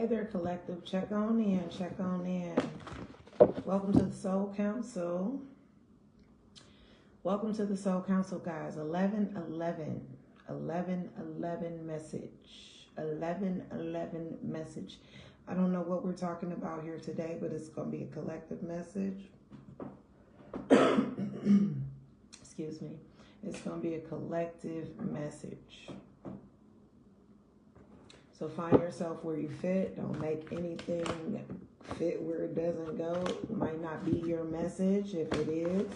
Hey there, collective. Check on in. Check on in. Welcome to the Soul Council. Welcome to the Soul Council, guys. 11-11. 11-11 message. 11-11 message. I don't know what we're talking about here today, but it's going to be a collective message. Excuse me. It's going to be a collective message. So find yourself where you fit. Don't make anything fit where it doesn't go. It might not be your message. If it is,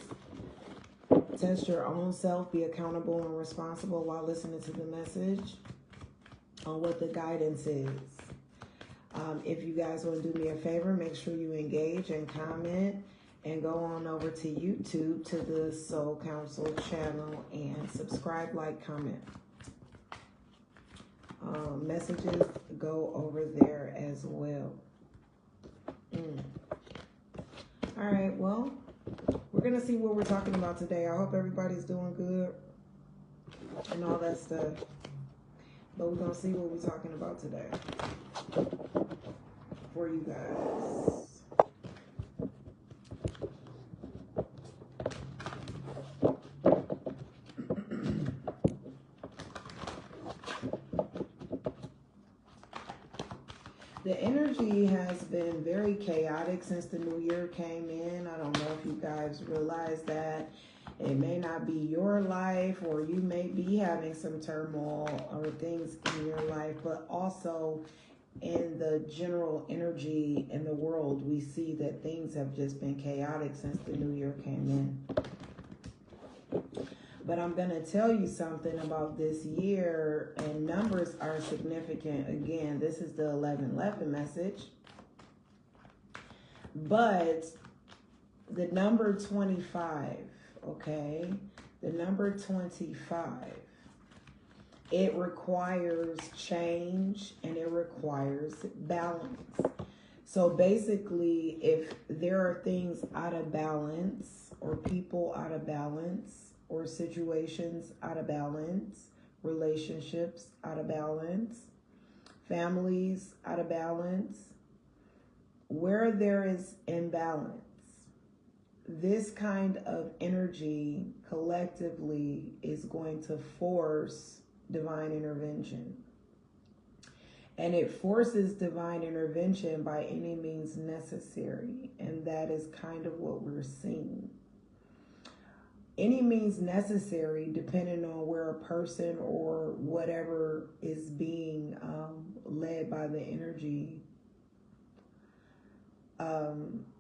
test your own self. Be accountable and responsible while listening to the message on what the guidance is. If you guys want to do me a favor, make sure you engage and comment and go on over to YouTube to the Soul Council channel and subscribe, like, comment. Messages go over there as well. All right, well, we're going to see what we're talking about today. I hope everybody's doing good and all that stuff. But we're going to see what we're talking about today for you guys. The energy has been very chaotic since the new year came in. I don't know if you guys realize that. It may not be your life, or you may be having some turmoil or things in your life, but also in the general energy in the world, we see that things have just been chaotic since the new year came in. But I'm going to tell you something about this year, and numbers are significant. Again, this is the 11-11 message. But the number 25, okay? The number 25, it requires change and it requires balance. So basically, if there are things out of balance or people out of balance, or situations out of balance, relationships out of balance, families out of balance, where there is imbalance, this kind of energy collectively is going to force divine intervention. And it forces divine intervention by any means necessary. And that is kind of what we're seeing. Any means necessary, depending on where a person or whatever is being led by the energy.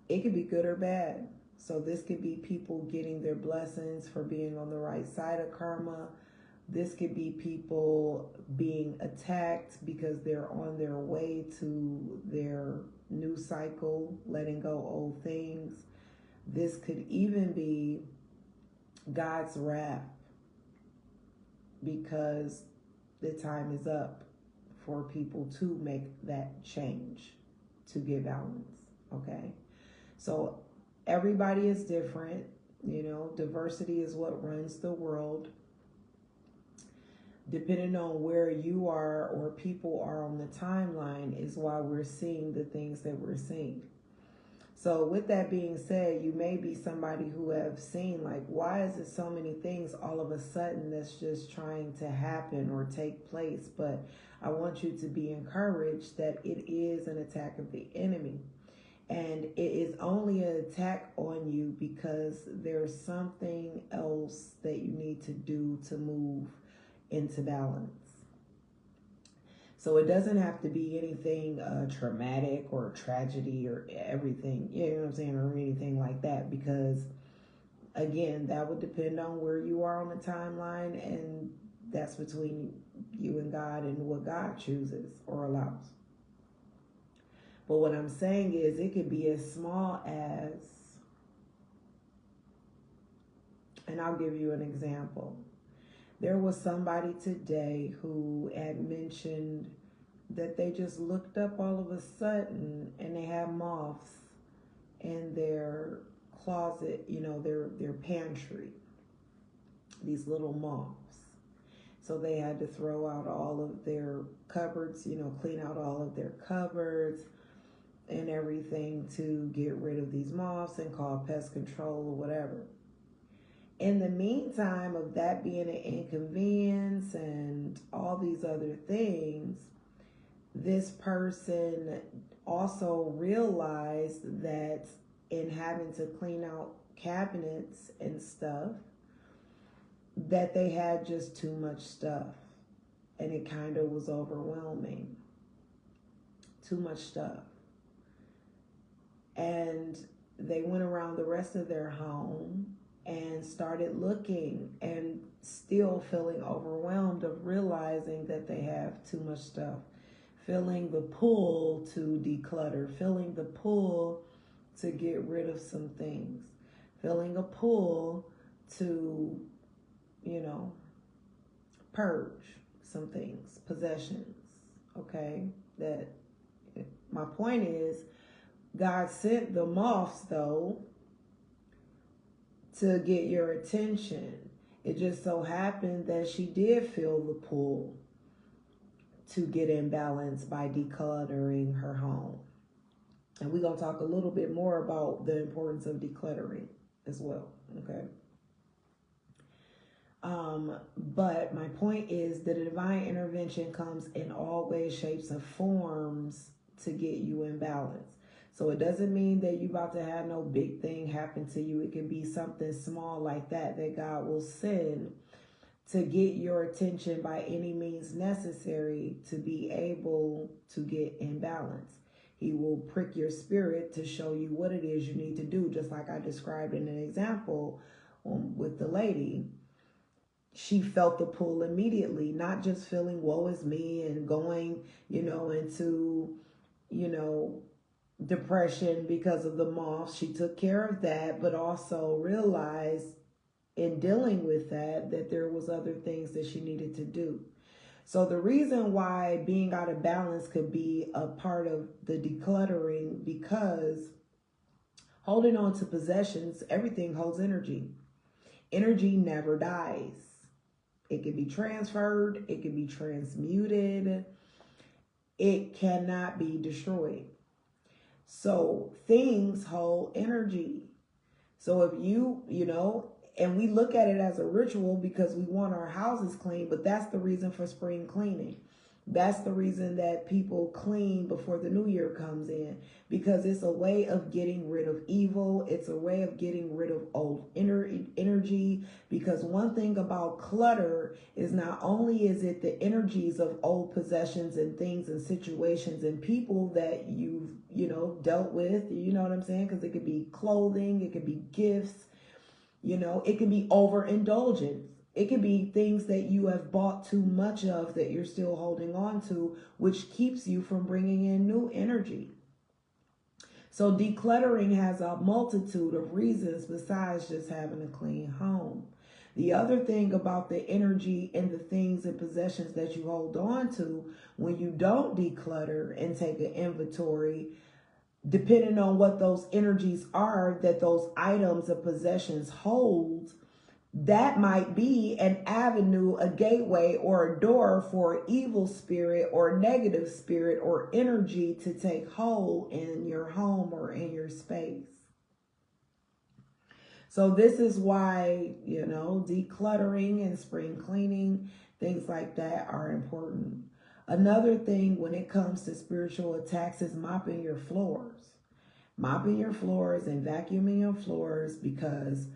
It could be good or bad. So this could be people getting their blessings for being on the right side of karma. This could be people being attacked because they're on their way to their new cycle, letting go old things. This could even be God's wrath, because the time is up for people to make that change to get balance. Okay, so everybody is different. You know, diversity is what runs the world. Depending on where you are or people are on the timeline is why we're seeing the things that we're seeing. So with that being said, you may be somebody who have seen, like, why is it so many things all of a sudden that's just trying to happen or take place? But I want you to be encouraged that it is an attack of the enemy. And it is only an attack on you because there's something else that you need to do to move into balance. So it doesn't have to be anything traumatic or tragedy or everything, you know what I'm saying, or anything like that, because again, that would depend on where you are on the timeline, and that's between you and God and what God chooses or allows. But what I'm saying is, it could be as small as, and I'll give you an example. There was somebody today who had mentioned that they just looked up all of a sudden and they had moths in their closet, you know, their pantry, these little moths. So they had to throw out all of their cupboards, clean out all of their cupboards and everything to get rid of these moths and call pest control or whatever. In the meantime of that being an inconvenience and all these other things, this person also realized that in having to clean out cabinets and stuff, that they had just too much stuff, and it kind of was overwhelming. Too much stuff. And they went around the rest of their home and started looking and still feeling overwhelmed of realizing that they have too much stuff. Feeling the pull to declutter, feeling the pull to get rid of some things, feeling a pull to, purge some things, possessions, okay? That my point is, God sent the moths, though, to get your attention. It just so happened that she did feel the pull to get in balance by decluttering her home. And we're going to talk a little bit more about the importance of decluttering as well, okay? But my point is that the divine intervention comes in all ways, shapes, and forms to get you in balance. So it doesn't mean that you about to have no big thing happen to you. It can be something small like that God will send to get your attention by any means necessary to be able to get in balance. He will prick your spirit to show you what it is you need to do, just like I described in an example with the lady. She felt the pull immediately, not just feeling woe is me and going, into, depression because of the moths. She took care of that, but also realized in dealing with that there was other things that she needed to do. So the reason why being out of balance could be a part of the decluttering, because holding on to possessions, everything holds energy. Energy never dies. It can be transferred. It can be transmuted. It cannot be destroyed. So things hold energy. So if you, and we look at it as a ritual because we want our houses clean, but that's the reason for spring cleaning. That's the reason that people clean before the new year comes in, because it's a way of getting rid of evil. It's a way of getting rid of old energy, because one thing about clutter is not only is it the energies of old possessions and things and situations and people that you've, dealt with, you know what I'm saying? Because it could be clothing, it could be gifts, it can be overindulgence. It could be things that you have bought too much of that you're still holding on to, which keeps you from bringing in new energy. So decluttering has a multitude of reasons besides just having a clean home. The other thing about the energy and the things and possessions that you hold on to, when you don't declutter and take an inventory, depending on what those energies are that those items and possessions hold, that might be an avenue, a gateway, or a door for an evil spirit or negative spirit or energy to take hold in your home or in your space. So this is why, decluttering and spring cleaning, things like that are important. Another thing when it comes to spiritual attacks is mopping your floors. Mopping your floors and vacuuming your floors, because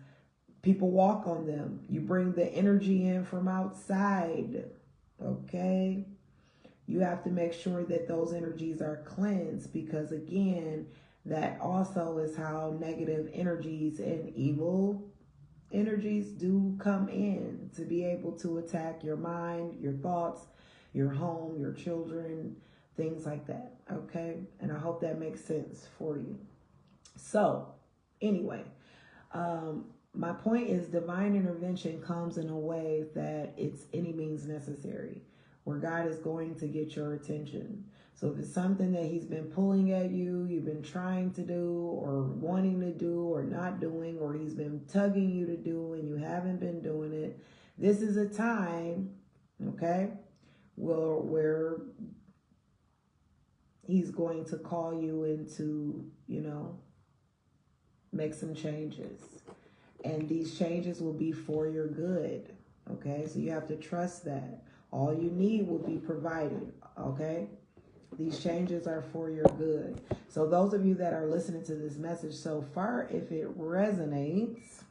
people walk on them. You bring the energy in from outside, okay? You have to make sure that those energies are cleansed, because again, that also is how negative energies and evil energies do come in to be able to attack your mind, your thoughts, your home, your children, things like that, okay? And I hope that makes sense for you. So, anyway, my point is divine intervention comes in a way that it's any means necessary, where God is going to get your attention. So if it's something that he's been pulling at you, you've been trying to do or wanting to do or not doing, or he's been tugging you to do and you haven't been doing it, this is a time Okay? Well, where he's going to call you into, make some changes. And these changes will be for your good. Okay? So you have to trust that. All you need will be provided. Okay? These changes are for your good. So those of you that are listening to this message so far, if it resonates,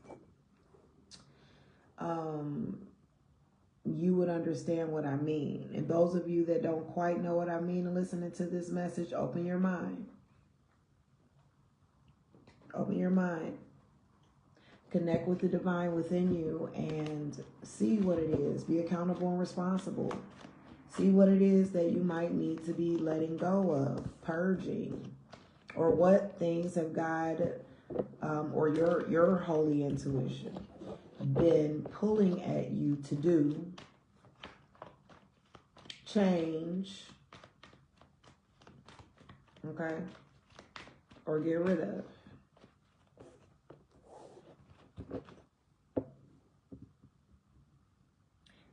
you would understand what I mean. And those of you that don't quite know what I mean and listening to this message, open your mind. Open your mind. Connect with the divine within you and see what it is. Be accountable and responsible. See what it is that you might need to be letting go of, purging, or what things have God or your holy intuition been pulling at you to do, change, okay, or get rid of.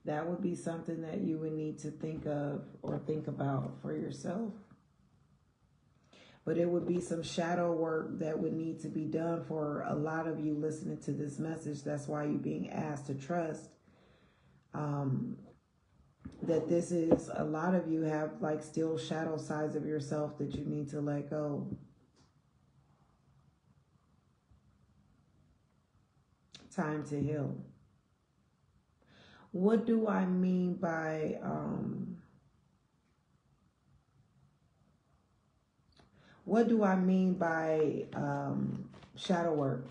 That would be something that you would need to think of or think about for yourself. But it would be some shadow work that would need to be done for a lot of you listening to this message. That's why you're being asked to trust that this is, a lot of you have like still shadow sides of yourself that you need to let go. Time to heal. What do I mean by shadow work?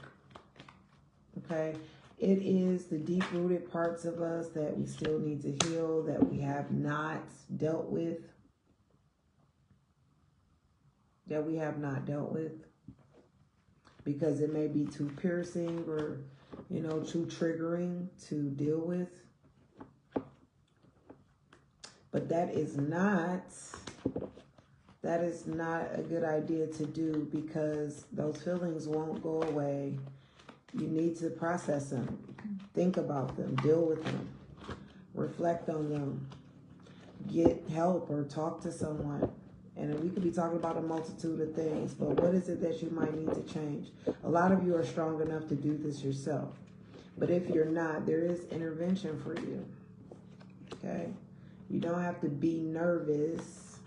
Okay, it is the deep-rooted parts of us that we still need to heal, that we have not dealt with, because it may be too piercing or, too triggering to deal with. But that is not a good idea to do, because those feelings won't go away. You need to process them, think about them, deal with them, reflect on them, get help or talk to someone. And we could be talking about a multitude of things, but what is it that you might need to change? A lot of you are strong enough to do this yourself. But if you're not, there is intervention for you. Okay? You don't have to be nervous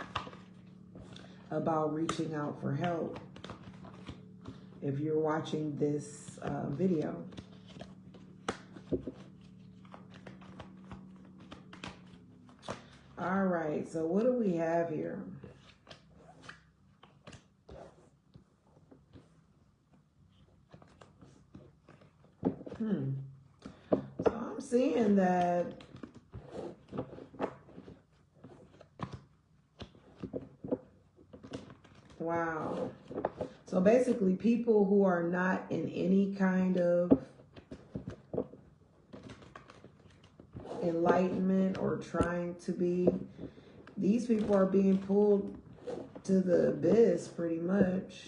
about reaching out for help if you're watching this video. All right, so what do we have here? So I'm seeing that wow. So basically, people who are not in any kind of enlightenment or trying to be, these people are being pulled to the abyss pretty much.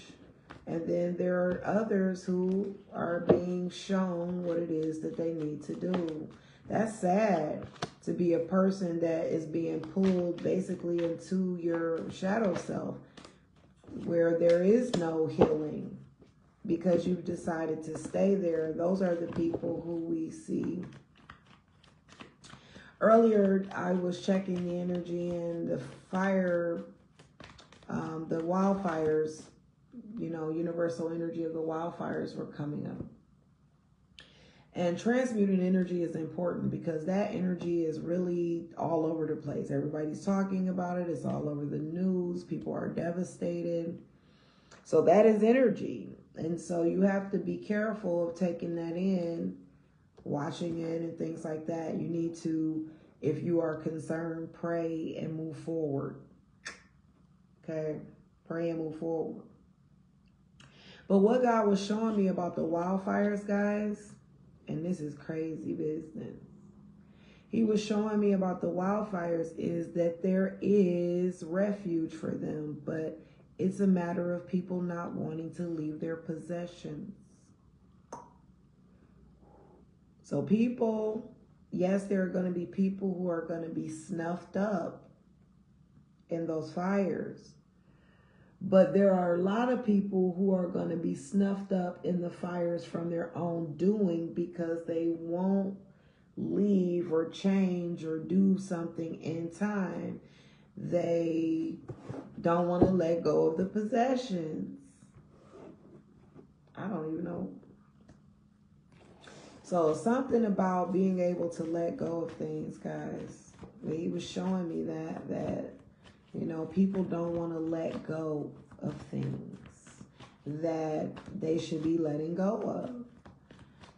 And then there are others who are being shown what it is that they need to do. That's sad, to be a person that is being pulled basically into your shadow self, where there is no healing because you've decided to stay there. Those are the people who we see. Earlier, I was checking the energy, and the fire, the wildfires, universal energy of the wildfires were coming up. And transmuting energy is important because that energy is really all over the place. Everybody's talking about it. It's all over the news. People are devastated. So that is energy. And so you have to be careful of taking that in, watching it and things like that. You need to, if you are concerned, pray and move forward. Okay? Pray and move forward. But what God was showing me about the wildfires, guys, and this is crazy business. He was showing me about the wildfires is that there is refuge for them, but it's a matter of people not wanting to leave their possessions. So people yes, there are going to be people who are going to be snuffed up in those fires. But there are a lot of people who are going to be snuffed up in the fires from their own doing because they won't leave or change or do something in time. They don't want to let go of the possessions. I don't even know. So something about being able to let go of things, guys. He was showing me that you know, people don't want to let go of things that they should be letting go of.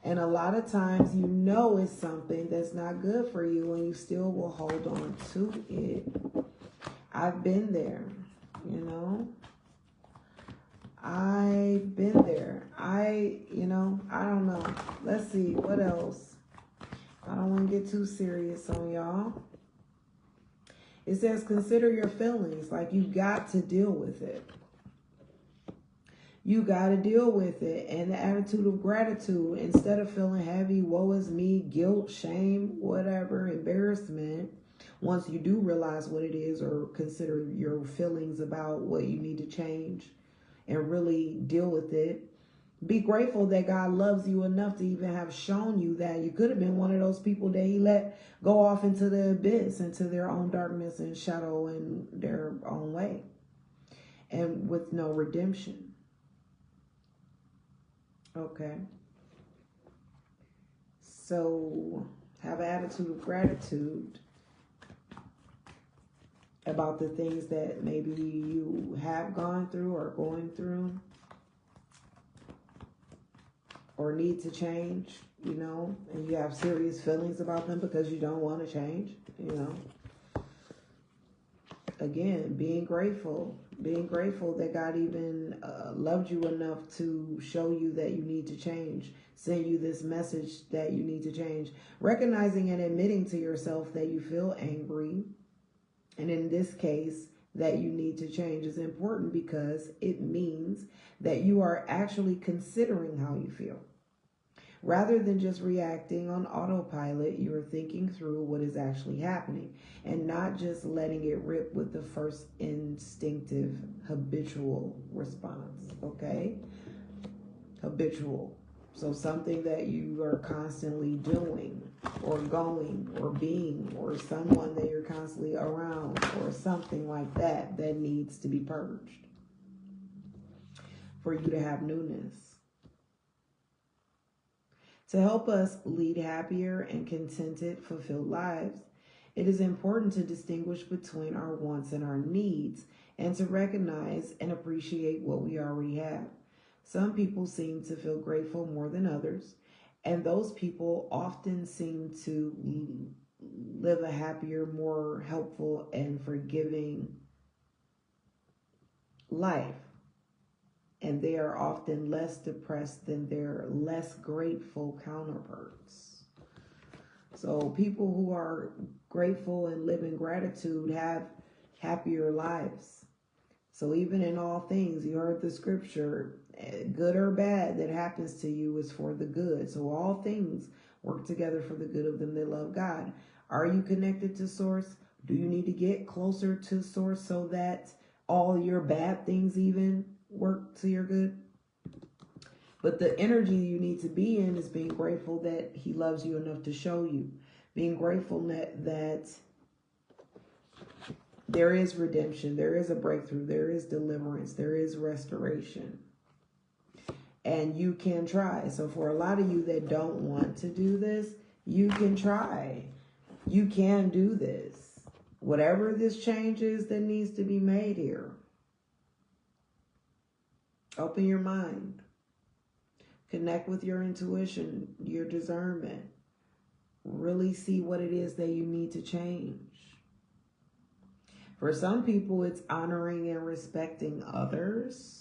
And a lot of times you know it's something that's not good for you and you still will hold on to it. I've been there, you know. I've been there. I don't know. Let's see, what else? I don't want to get too serious on y'all. It says, consider your feelings. Like, you got to deal with it. You got to deal with it. And the attitude of gratitude, instead of feeling heavy, woe is me, guilt, shame, whatever, embarrassment, once you do realize what it is or consider your feelings about what you need to change and really deal with it, be grateful that God loves you enough to even have shown you that you could have been one of those people that he let go off into the abyss, into their own darkness and shadow in their own way, and with no redemption. Okay. So have an attitude of gratitude about the things that maybe you have gone through or going through, or need to change, you know, and you have serious feelings about them because you don't want to change, you know. Again, being grateful that God even loved you enough to show you that you need to change, send you this message that you need to change, recognizing and admitting to yourself that you feel angry, and in this case, that you need to change is important because it means that you are actually considering how you feel. Rather than just reacting on autopilot, you are thinking through what is actually happening and not just letting it rip with the first instinctive habitual response, okay? Habitual. So something that you are constantly doing or going or being, or someone that you're constantly around, or something like that that needs to be purged for you to have newness. To help us lead happier and contented, fulfilled lives, it is important to distinguish between our wants and our needs, and to recognize and appreciate what we already have. Some people seem to feel grateful more than others, and those people often seem to live a happier, more helpful, and forgiving life. And they are often less depressed than their less grateful counterparts. So people who are grateful and live in gratitude have happier lives. So even in all things, you heard the scripture, good or bad that happens to you is for the good. So all things work together for the good of them that love God. Are you connected to Source? Do you need to get closer to Source so that all your bad things even work to your good? But the energy you need to be in is being grateful that he loves you enough to show you. Being grateful that there is redemption, there is a breakthrough, there is deliverance, there is restoration. And you can try. So for a lot of you that don't want to do this, you can try. You can do this. Whatever this change is that needs to be made here. Open your mind. Connect with your intuition, your discernment. Really see what it is that you need to change. For some people, it's honoring and respecting others.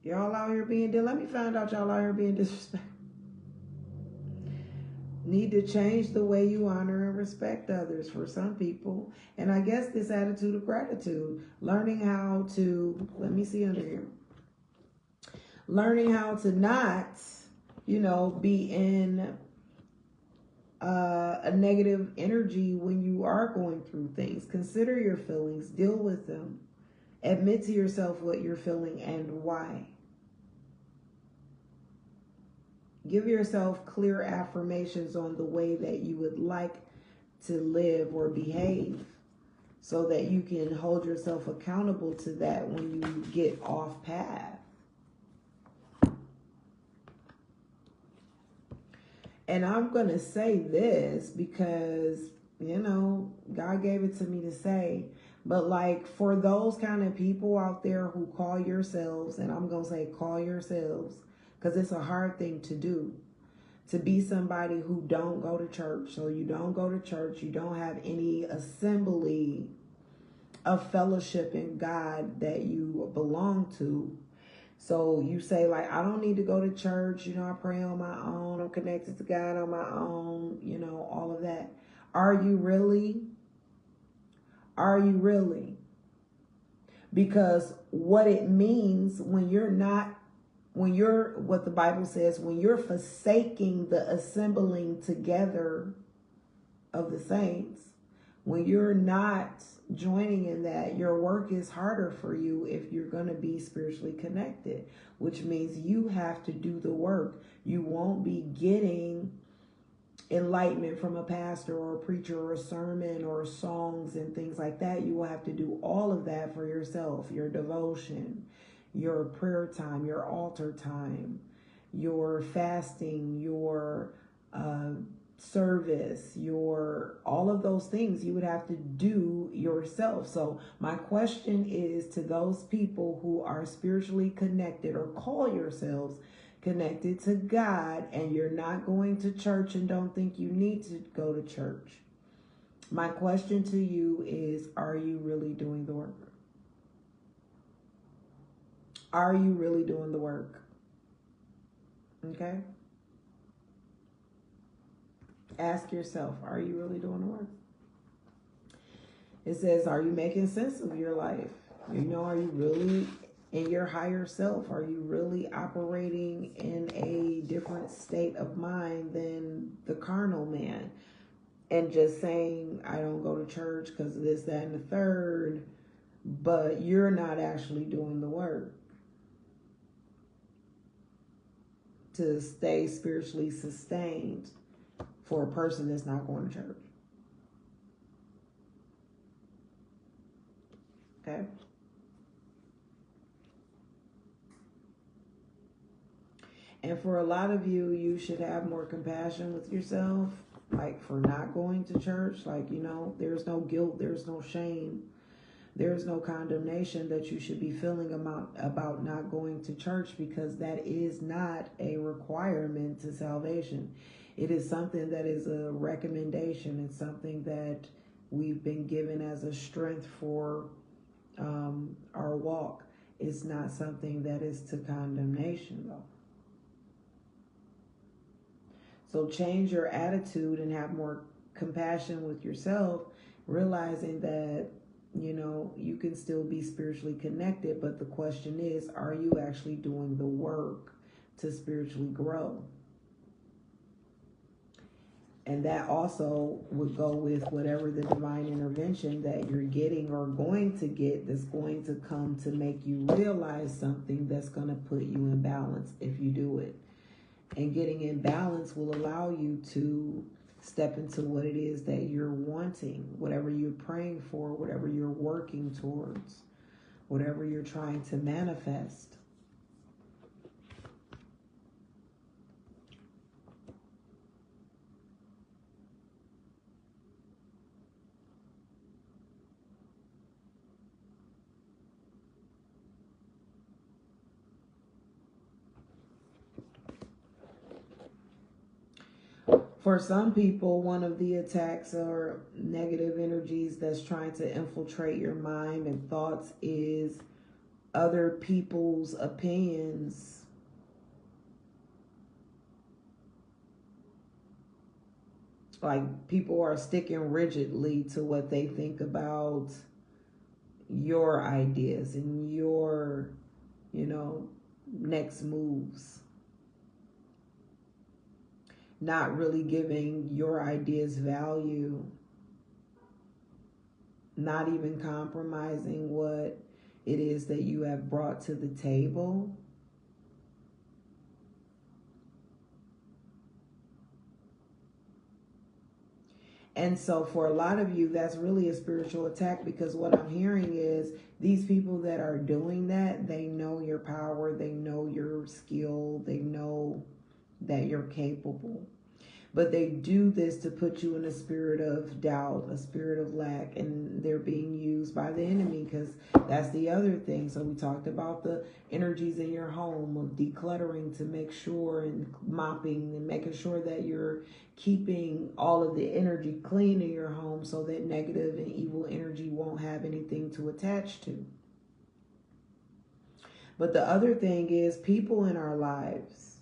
Y'all out here being, let me find out y'all out here being disrespectful. Need to change the way you honor and respect others for some people. And I guess this attitude of gratitude, learning how to, let me see under here. Learning how to not, be in a negative energy when you are going through things. Consider your feelings, deal with them, admit to yourself what you're feeling and why. Give yourself clear affirmations on the way that you would like to live or behave, so that you can hold yourself accountable to that when you get off path. And I'm going to say this because, God gave it to me to say. But like for those kind of people out there who call yourselves, and I'm going to say call yourselves, because it's a hard thing to do. To be somebody who don't go to church. So you don't go to church. You don't have any assembly of fellowship in God that you belong to. So you say, like, I don't need to go to church. I pray on my own. I'm connected to God on my own. All of that. Are you really? Are you really? Because what it means when you're not, what the Bible says, when you're forsaking the assembling together of the saints, when you're not joining in that, your work is harder for you if you're going to be spiritually connected, which means you have to do the work. You won't be getting enlightenment from a pastor or a preacher or a sermon or songs and things like that. You will have to do all of that for yourself, your devotion, your prayer time, your altar time, your fasting, your service, your all of those things you would have to do yourself. So my question is to those people who are spiritually connected or call yourselves connected to God, and you're not going to church and don't think you need to go to church. My question to you is, are you really doing the work? Are you really doing the work? Okay? Ask yourself, are you really doing the work? It says, are you making sense of your life? Are you really in your higher self? Are you really operating in a different state of mind than the carnal man? And just saying, I don't go to church because of this, that, and the third, but you're not actually doing the work to stay spiritually sustained for a person that's not going to church. Okay? And for a lot of you, you should have more compassion with yourself, like for not going to church. Like, there's no guilt, there's no shame, there's no condemnation that you should be feeling about not going to church, because that is not a requirement to salvation. It is something that is a recommendation. It's something that we've been given as a strength for our walk. It's not something that is to condemnation, though. So change your attitude and have more compassion with yourself, realizing that, you can still be spiritually connected, but the question is, are you actually doing the work to spiritually grow? And that also would go with whatever the divine intervention that you're getting or going to get, that's going to come to make you realize something that's going to put you in balance if you do it. And getting in balance will allow you to step into what it is that you're wanting, whatever you're praying for, whatever you're working towards, whatever you're trying to manifest. For some people, one of the attacks or negative energies that's trying to infiltrate your mind and thoughts is other people's opinions. Like, people are sticking rigidly to what they think about your ideas and your, next moves. not really giving your ideas value, not even compromising what it is that you have brought to the table. And so for a lot of you, that's really a spiritual attack, because what I'm hearing is these people that are doing that, they know your power, they know your skill, they know that you're capable. But they do this to put you in a spirit of doubt, a spirit of lack, and they're being used by the enemy, because that's the other thing. So we talked about the energies in your home of decluttering to make sure, and mopping and making sure that you're keeping all of the energy clean in your home so that negative and evil energy won't have anything to attach to. But the other thing is people in our lives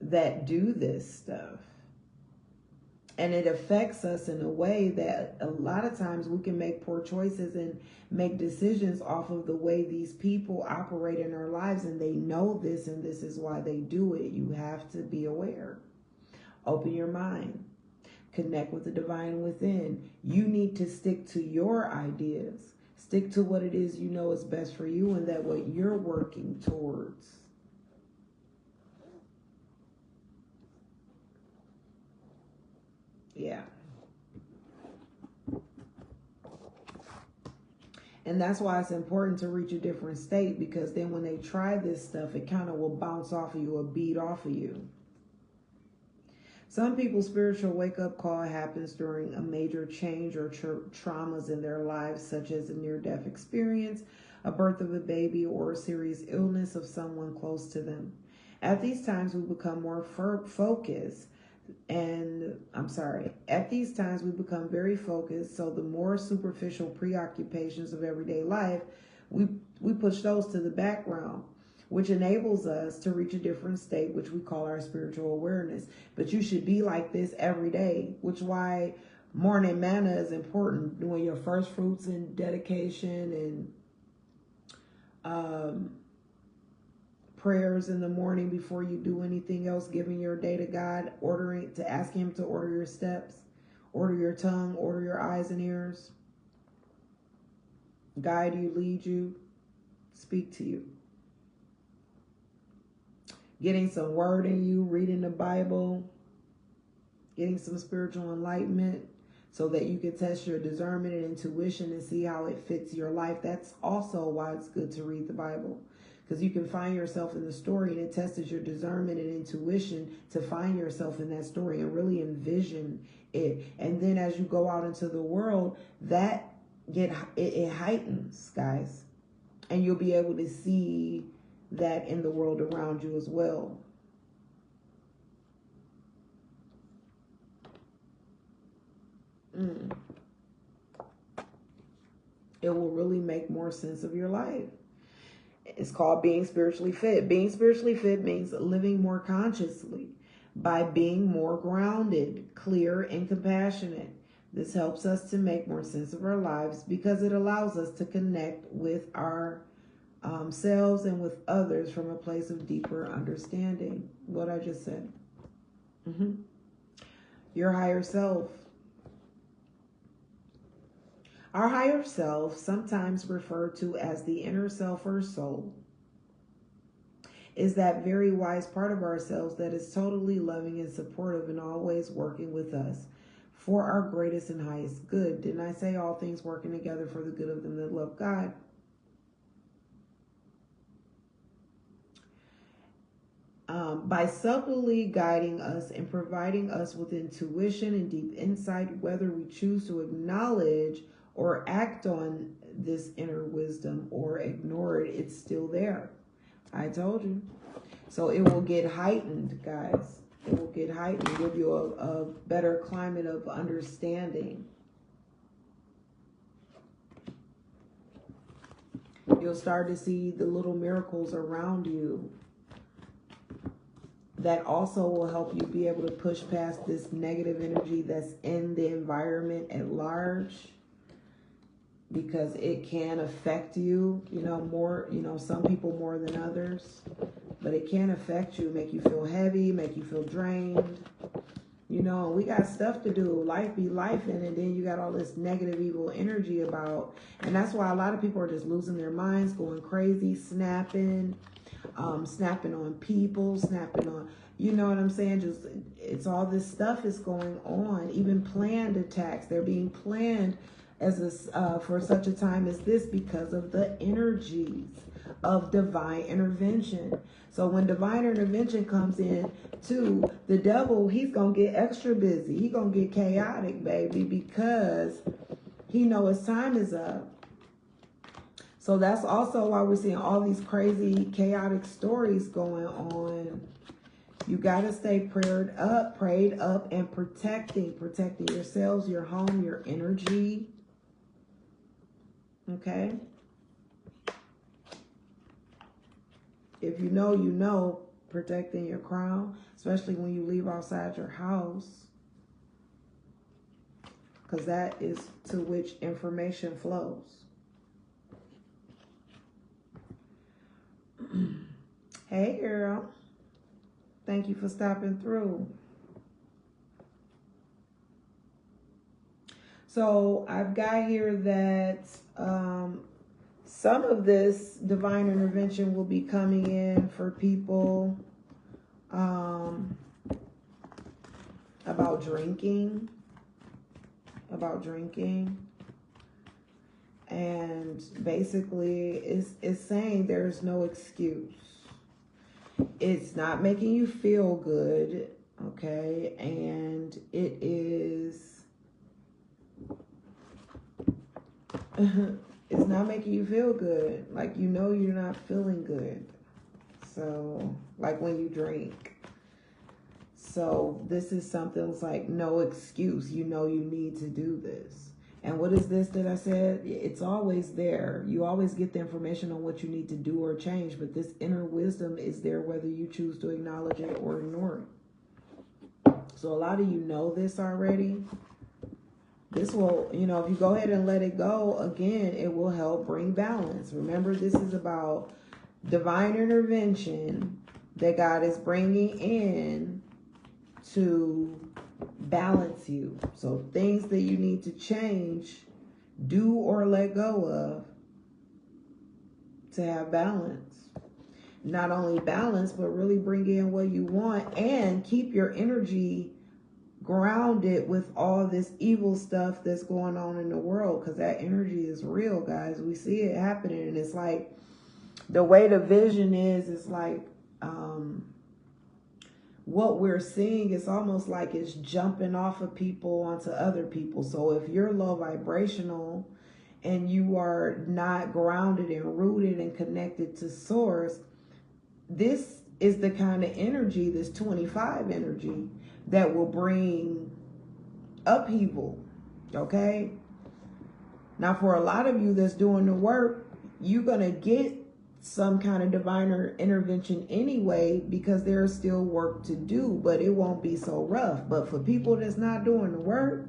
that do this stuff, and it affects us in a way that a lot of times we can make poor choices and make decisions off of the way these people operate in our lives. And they know this, and this is why they do it. You have to be aware. Open your mind. Connect with the divine within. You need to stick to your ideas. Stick to what it is you know is best for you, and that what you're working towards. Yeah. And that's why it's important to reach a different state, because then when they try this stuff, it kind of will bounce off of you or beat off of you. Some people's spiritual wake-up call happens during a major change or traumas in their lives, such as a near-death experience, a birth of a baby, or a serious illness of someone close to them. At these times, we become more focused. At these times we become very focused, so the more superficial preoccupations of everyday life, we push those to the background, which enables us to reach a different state, which we call our spiritual awareness. But you should be like this every day, which is why morning manna is important, doing your first fruits and dedication and prayers in the morning before you do anything else, giving your day to God, asking him to order your steps, order your tongue, order your eyes and ears, guide you, lead you, speak to you. Getting some word in you, reading the Bible, getting some spiritual enlightenment so that you can test your discernment and intuition and see how it fits your life. That's also why it's good to read the Bible. Because you can find yourself in the story, and it tests your discernment and intuition to find yourself in that story and really envision it. And then as you go out into the world, it heightens, guys. And you'll be able to see that in the world around you as well. It will really make more sense of your life. It's called being spiritually fit. Being spiritually fit means living more consciously by being more grounded, clear, and compassionate. This helps us to make more sense of our lives because it allows us to connect with our selves and with others from a place of deeper understanding. What I just said. Your higher self. Our higher self, sometimes referred to as the inner self or soul, is that very wise part of ourselves that is totally loving and supportive and always working with us for our greatest and highest good. Didn't I say all things working together for the good of them that love God? By subtly guiding us and providing us with intuition and deep insight, whether we choose to acknowledge or act on this inner wisdom or ignore it, it's still there. I told you. So it will get heightened, guys. It will get heightened, give you a better climate of understanding. You'll start to see the little miracles around you that also will help you be able to push past this negative energy that's in the environment at large, because it can affect you, more, some people more than others, but it can affect you, make you feel heavy, make you feel drained. You know, we got stuff to do. Life be life, and then you got all this negative, evil energy about. And that's why a lot of people are just losing their minds, going crazy, snapping on people, snapping on, you know what I'm saying? Just, it's all this stuff is going on. Even planned attacks, they're being planned as for such a time as this because of the energies of divine intervention. So when divine intervention comes in to the devil, he's going to get extra busy. He's going to get chaotic, baby, because he knows his time is up. So that's also why we're seeing all these crazy, chaotic stories going on. You got to stay prayed up, and protecting yourselves, your home, your energy. Okay? If you know, protecting your crown, especially when you leave outside your house, because that is to which information flows. Hey, girl. Thank you for stopping through. So I've got here that some of this divine intervention will be coming in for people about drinking. And basically it's saying there's no excuse. It's not making you feel good, okay? And it is it's not making you feel good. Like, you know, you're not feeling good. So, like when you drink. So this is something that's like no excuse. You know you need to do this. And what is this that I said? It's always there. You always get the information on what you need to do or change, but this inner wisdom is there whether you choose to acknowledge it or ignore it. So a lot of you know this already. This will, you know, if you go ahead and let it go, again, it will help bring balance. Remember, this is about divine intervention that God is bringing in to balance you. So things that you need to change, do or let go of to have balance. Not only balance, but really bring in what you want and keep your energy grounded with all this evil stuff that's going on in the world, because that energy is real, guys. We see it happening, and it's like the way the vision is like what we're seeing is almost like it's jumping off of people onto other people. So if you're low vibrational and you are not grounded and rooted and connected to source, this is the kind of energy, this 25 energy, that will bring upheaval. Okay? Now, for a lot of you that's doing the work, you're going to get some kind of divine intervention anyway, because there's still work to do, but it won't be so rough. But for people that's not doing the work,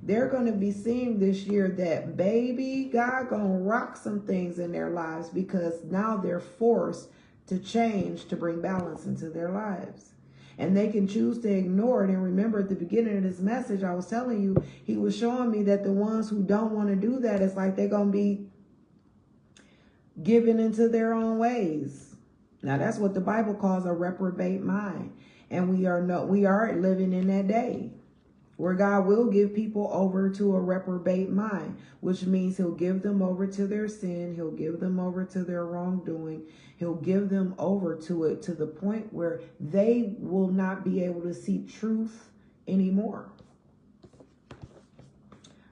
they're going to be seeing this year that, baby, God going to rock some things in their lives, because now they're forced to change to bring balance into their lives. And they can choose to ignore it. And remember, at the beginning of this message, I was telling you, he was showing me that the ones who don't want to do that, it's like they're going to be given into their own ways. Now, that's what the Bible calls a reprobate mind. And we are living in that day where God will give people over to a reprobate mind, which means he'll give them over to their sin. He'll give them over to their wrongdoing. He'll give them over to it to the point where they will not be able to see truth anymore.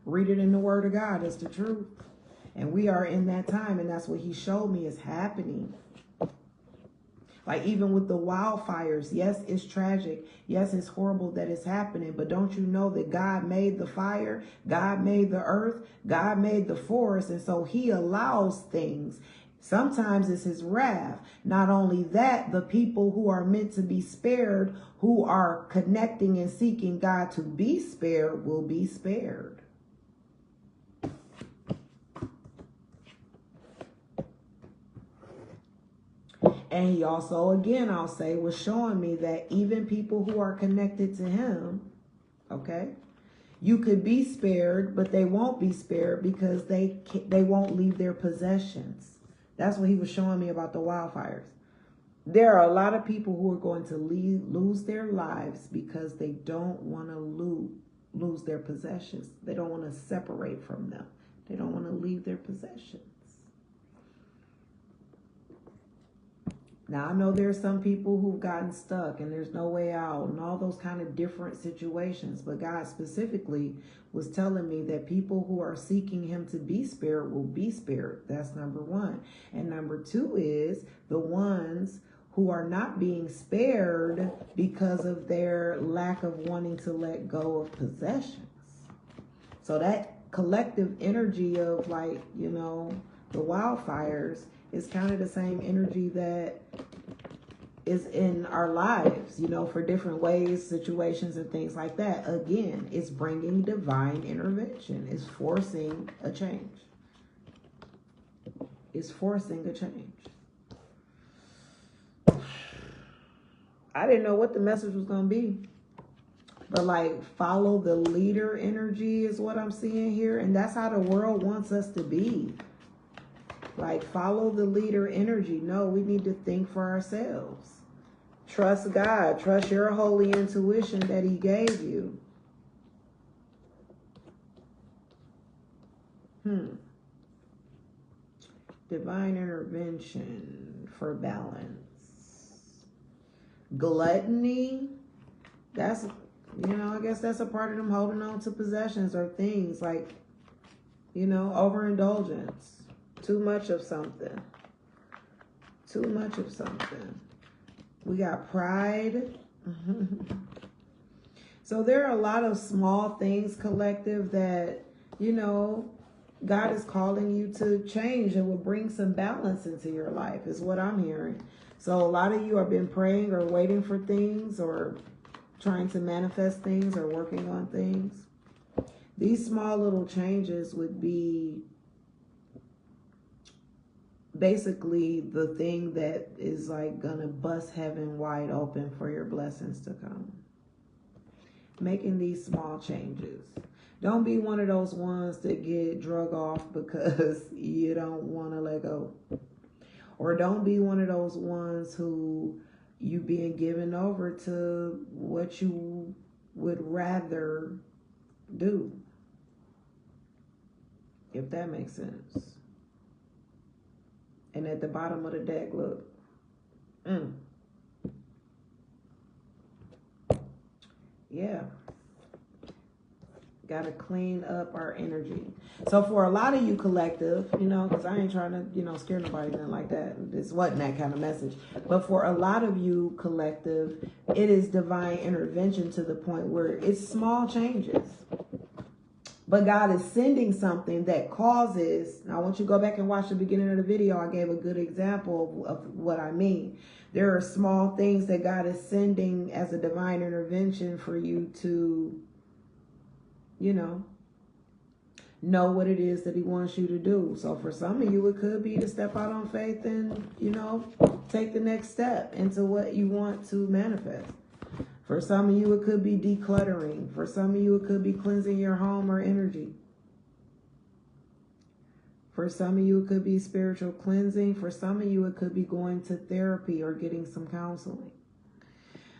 Read it in the Word of God. It's the truth. And we are in that time, and that's what he showed me is happening. Like even with the wildfires, yes, it's tragic. Yes, it's horrible that it's happening. But don't you know that God made the fire? God made the earth. God made the forest. And so he allows things. Sometimes it's his wrath. Not only that, the people who are meant to be spared, who are connecting and seeking God to be spared, will be spared. And he also, again, I'll say, was showing me that even people who are connected to him Okay? You could be spared, but they won't be spared because they won't leave their possessions. That's what he was showing me about the wildfires. There are a lot of people who are going to lose their lives because they don't want to lose their possessions. They don't want to separate from them. They don't want to leave their possessions. Now, I know there's some people who've gotten stuck and there's no way out and all those kind of different situations. But God specifically was telling me that people who are seeking him to be spared will be spared. That's number one. And number two is the ones who are not being spared because of their lack of wanting to let go of possessions. So that collective energy of, like, you know, the wildfires is kind of the same energy that is in our lives, you know, for different ways, situations, and things like that. Again, it's bringing divine intervention. It's forcing a change. It's forcing a change. I didn't know what the message was going to be. But like, follow the leader energy is what I'm seeing here. And that's how the world wants us to be. Like, follow the leader energy. No, we need to think for ourselves. Trust God. Trust your holy intuition that he gave you. Divine intervention for balance. Gluttony. That's, you know, I guess that's a part of them holding on to possessions or things, like, you know, overindulgence. Too much of something. Too much of something. We got pride. So there are a lot of small things, collective, that, you know, God is calling you to change and will bring some balance into your life, is what I'm hearing. So a lot of you have been praying or waiting for things or trying to manifest things or working on things. These small little changes would be basically the thing that is like gonna bust heaven wide open for your blessings to come. Making these small changes. Don't be one of those ones that get drug off because you don't want to let go. Or don't be one of those ones who you being given over to what you would rather do. If that makes sense. And at the bottom of the deck, look. Yeah. Got to clean up our energy. So for a lot of you, collective, you know, because I ain't trying to, you know, scare nobody, nothing like that. This wasn't that kind of message. But for a lot of you, collective, it is divine intervention to the point where it's small changes. But God is sending something that causes, now I want you to go back and watch the beginning of the video. I gave a good example of what I mean. There are small things that God is sending as a divine intervention for you to, you know what it is that he wants you to do. So for some of you, it could be to step out on faith and, you know, take the next step into what you want to manifest. For some of you, it could be decluttering. For some of you, it could be cleansing your home or energy. For some of you, it could be spiritual cleansing. For some of you, it could be going to therapy or getting some counseling.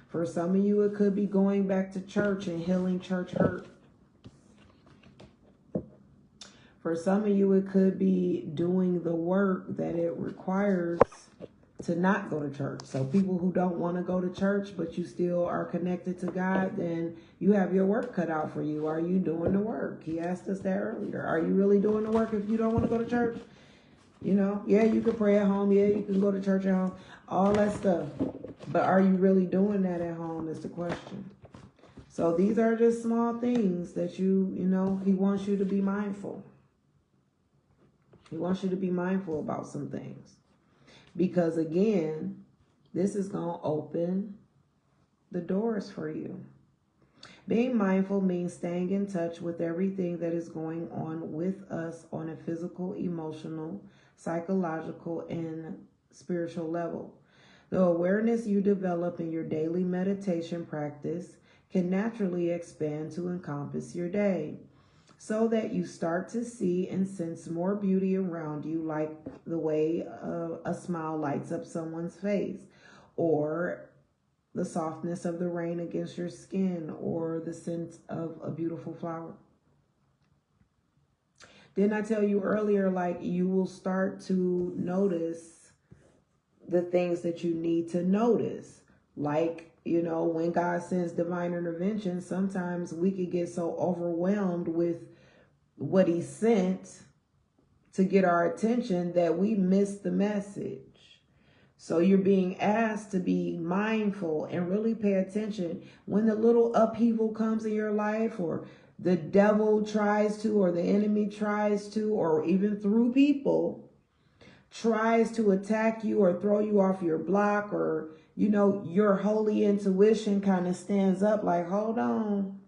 For some of you, it could be going back to church and healing church hurt. For some of you, it could be doing the work that it requires to not go to church. So people who don't want to go to church, but you still are connected to God, then you have your work cut out for you. Are you doing the work? He asked us that earlier. Are you really doing the work if you don't want to go to church? You know, yeah, you can pray at home. Yeah, you can go to church at home. All that stuff. But are you really doing that at home is the question. So these are just small things that you know, he wants you to be mindful. He wants you to be mindful about some things. Because again, this is going to open the doors for you. Being mindful means staying in touch with everything that is going on with us on a physical, emotional, psychological, and spiritual level. The awareness you develop in your daily meditation practice can naturally expand to encompass your day, so that you start to see and sense more beauty around you, like the way a smile lights up someone's face, or the softness of the rain against your skin, or the scent of a beautiful flower. Didn't I tell you earlier, like, you will start to notice the things that you need to notice. Like, you know, when God sends divine intervention, sometimes we could get so overwhelmed with what he sent to get our attention that we miss the message. So you're being asked to be mindful and really pay attention when the little upheaval comes in your life, or the devil tries to, or the enemy tries to, or even through people tries to attack you or throw you off your block, or, you know, your holy intuition kind of stands up like, hold on.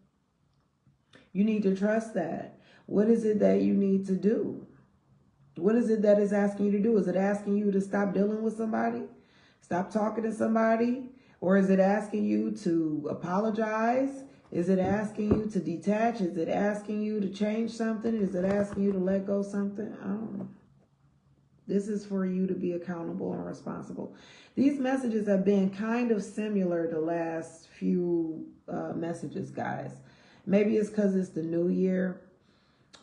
You need to trust that. What is it that you need to do? What is it that is asking you to do? Is it asking you to stop dealing with somebody? Stop talking to somebody? Or is it asking you to apologize? Is it asking you to detach? Is it asking you to change something? Is it asking you to let go something? I don't know. This is for you to be accountable and responsible. These messages have been kind of similar the last few messages, guys. Maybe it's because it's the new year.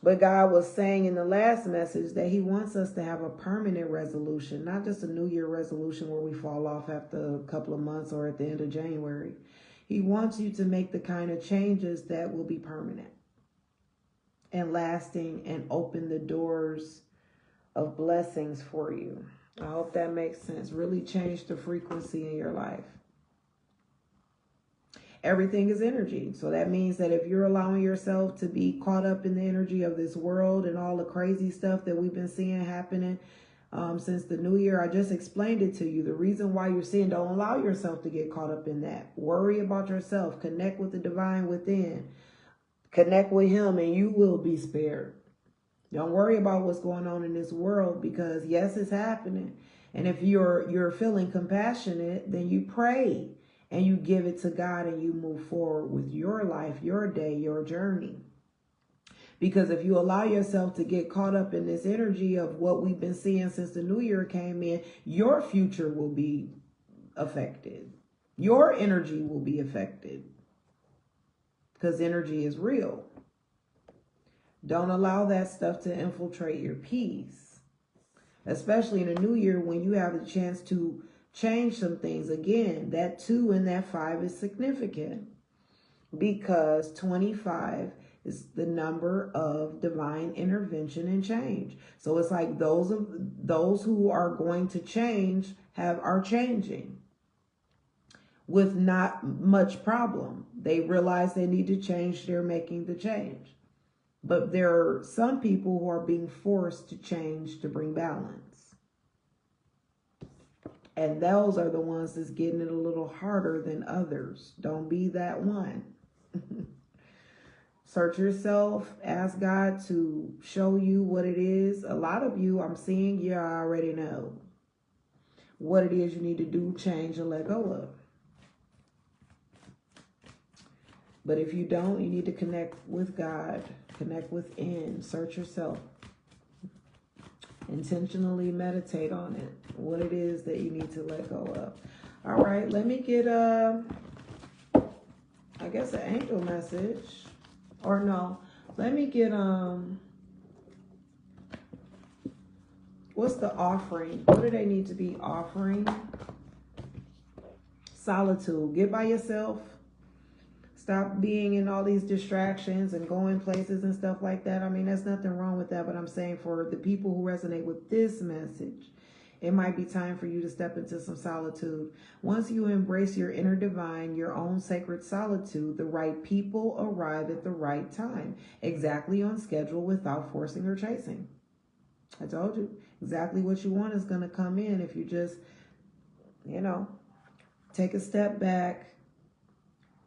But God was saying in the last message that he wants us to have a permanent resolution, not just a New Year resolution where we fall off after a couple of months or at the end of January. He wants you to make the kind of changes that will be permanent and lasting and open the doors of blessings for you. I hope that makes sense. Really change the frequency in your life. Everything is energy. So that means that if you're allowing yourself to be caught up in the energy of this world and all the crazy stuff that we've been seeing happening since the new year, I just explained it to you. The reason why you're seeing, don't allow yourself to get caught up in that. Worry about yourself. Connect with the divine within. Connect with him and you will be spared. Don't worry about what's going on in this world, because yes, it's happening. And if you're feeling compassionate, then you pray. And you give it to God and you move forward with your life, your day, your journey. Because if you allow yourself to get caught up in this energy of what we've been seeing since the new year came in, your future will be affected. Your energy will be affected. Because energy is real. Don't allow that stuff to infiltrate your peace. Especially in the new year when you have the chance to change some things. Again, that 2 and that 5 is significant because 25 is the number of divine intervention and change. So it's like those who are going to change are changing with not much problem. They realize they need to change. They're making the change. But there are some people who are being forced to change to bring balance. And those are the ones that's getting it a little harder than others. Don't be that one. Search yourself. Ask God to show you what it is. A lot of you, I'm seeing, you already know what it is you need to do, change, and let go of. But if you don't, you need to connect with God. Connect within. Search yourself. Intentionally meditate on it. What it is that you need to let go of. All right, let me get I guess an angel message. Or no, let me get what's the offering? What do they need to be offering? Solitude. Get by yourself. Stop being in all these distractions and going places and stuff like that. I mean, there's nothing wrong with that, but I'm saying for the people who resonate with this message, it might be time for you to step into some solitude. Once you embrace your inner divine, your own sacred solitude, the right people arrive at the right time, exactly on schedule without forcing or chasing. I told you, exactly what you want is going to come in if you just, take a step back,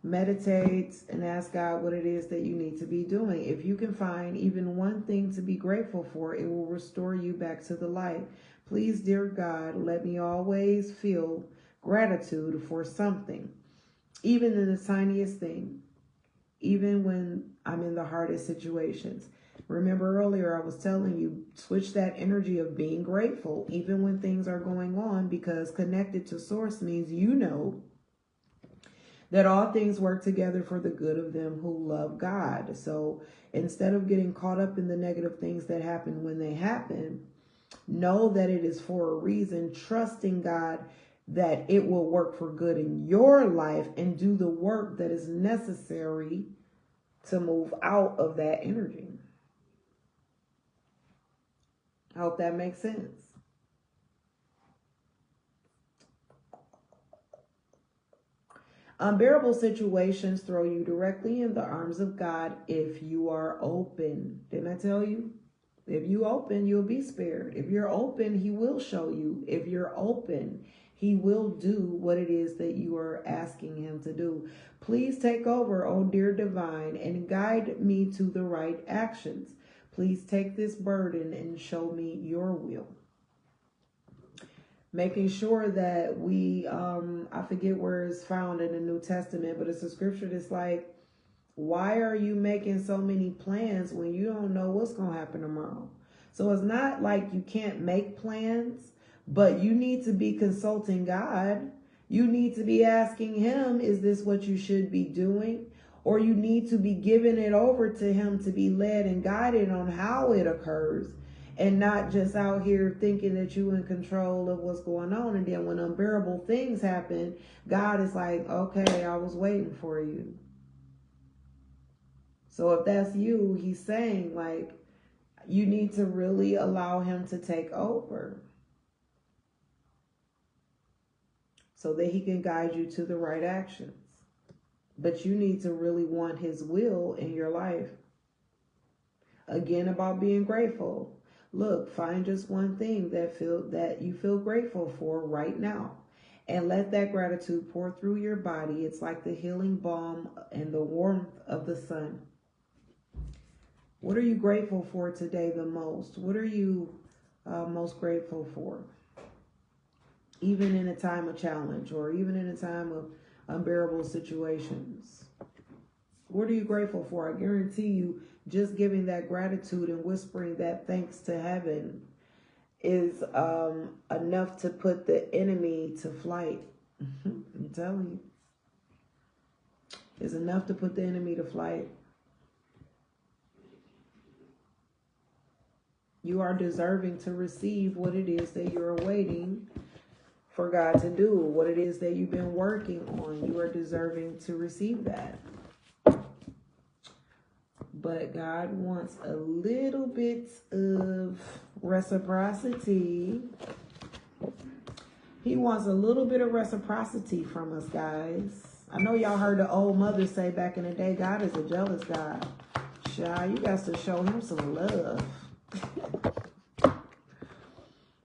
meditate, and ask God what it is that you need to be doing. If you can find even one thing to be grateful for, it will restore you back to the light. Please, dear God, let me always feel gratitude for something. even in the tiniest thing, even when I'm in the hardest situations. Remember earlier, I was telling you, switch that energy of being grateful, even when things are going on, because connected to source means you know that all things work together for the good of them who love God. So instead of getting caught up in the negative things that happen when they happen, know that it is for a reason, trusting God that it will work for good in your life, and do the work that is necessary to move out of that energy. I hope that makes sense. Unbearable situations throw you directly in the arms of God if you are open. Didn't I tell you? If you open, you'll be spared. If you're open, he will show you. If you're open, he will do what it is that you are asking him to do. Please take over, oh dear divine, and guide me to the right actions. Please take this burden and show me your will. Making sure that we, I forget where it's found in the New Testament, but it's a scripture that's like, why are you making so many plans when you don't know what's going to happen tomorrow? So it's not like you can't make plans, but you need to be consulting God. You need to be asking him, is this what you should be doing? Or you need to be giving it over to him to be led and guided on how it occurs, and not just out here thinking that you're in control of what's going on. And then when unbearable things happen, God is like, okay, I was waiting for you. So if that's you, he's saying like, you need to really allow him to take over so that he can guide you to the right actions. But you need to really want his will in your life. Again, about being grateful. Look, find just one thing that you feel grateful for right now, and let that gratitude pour through your body. It's like the healing balm and the warmth of the sun. What are you grateful for today the most? What are you most grateful for? Even in a time of challenge, or even in a time of unbearable situations. What are you grateful for? I guarantee you, just giving that gratitude and whispering that thanks to heaven is enough to put the enemy to flight. I'm telling you. It's enough to put the enemy to flight. You are deserving to receive what it is that you're waiting for God to do, what it is that you've been working on. You are deserving to receive that. But God wants a little bit of reciprocity. He wants a little bit of reciprocity from us, guys. I know y'all heard the old mother say back in the day, God is a jealous God. Child, you got to show him some love.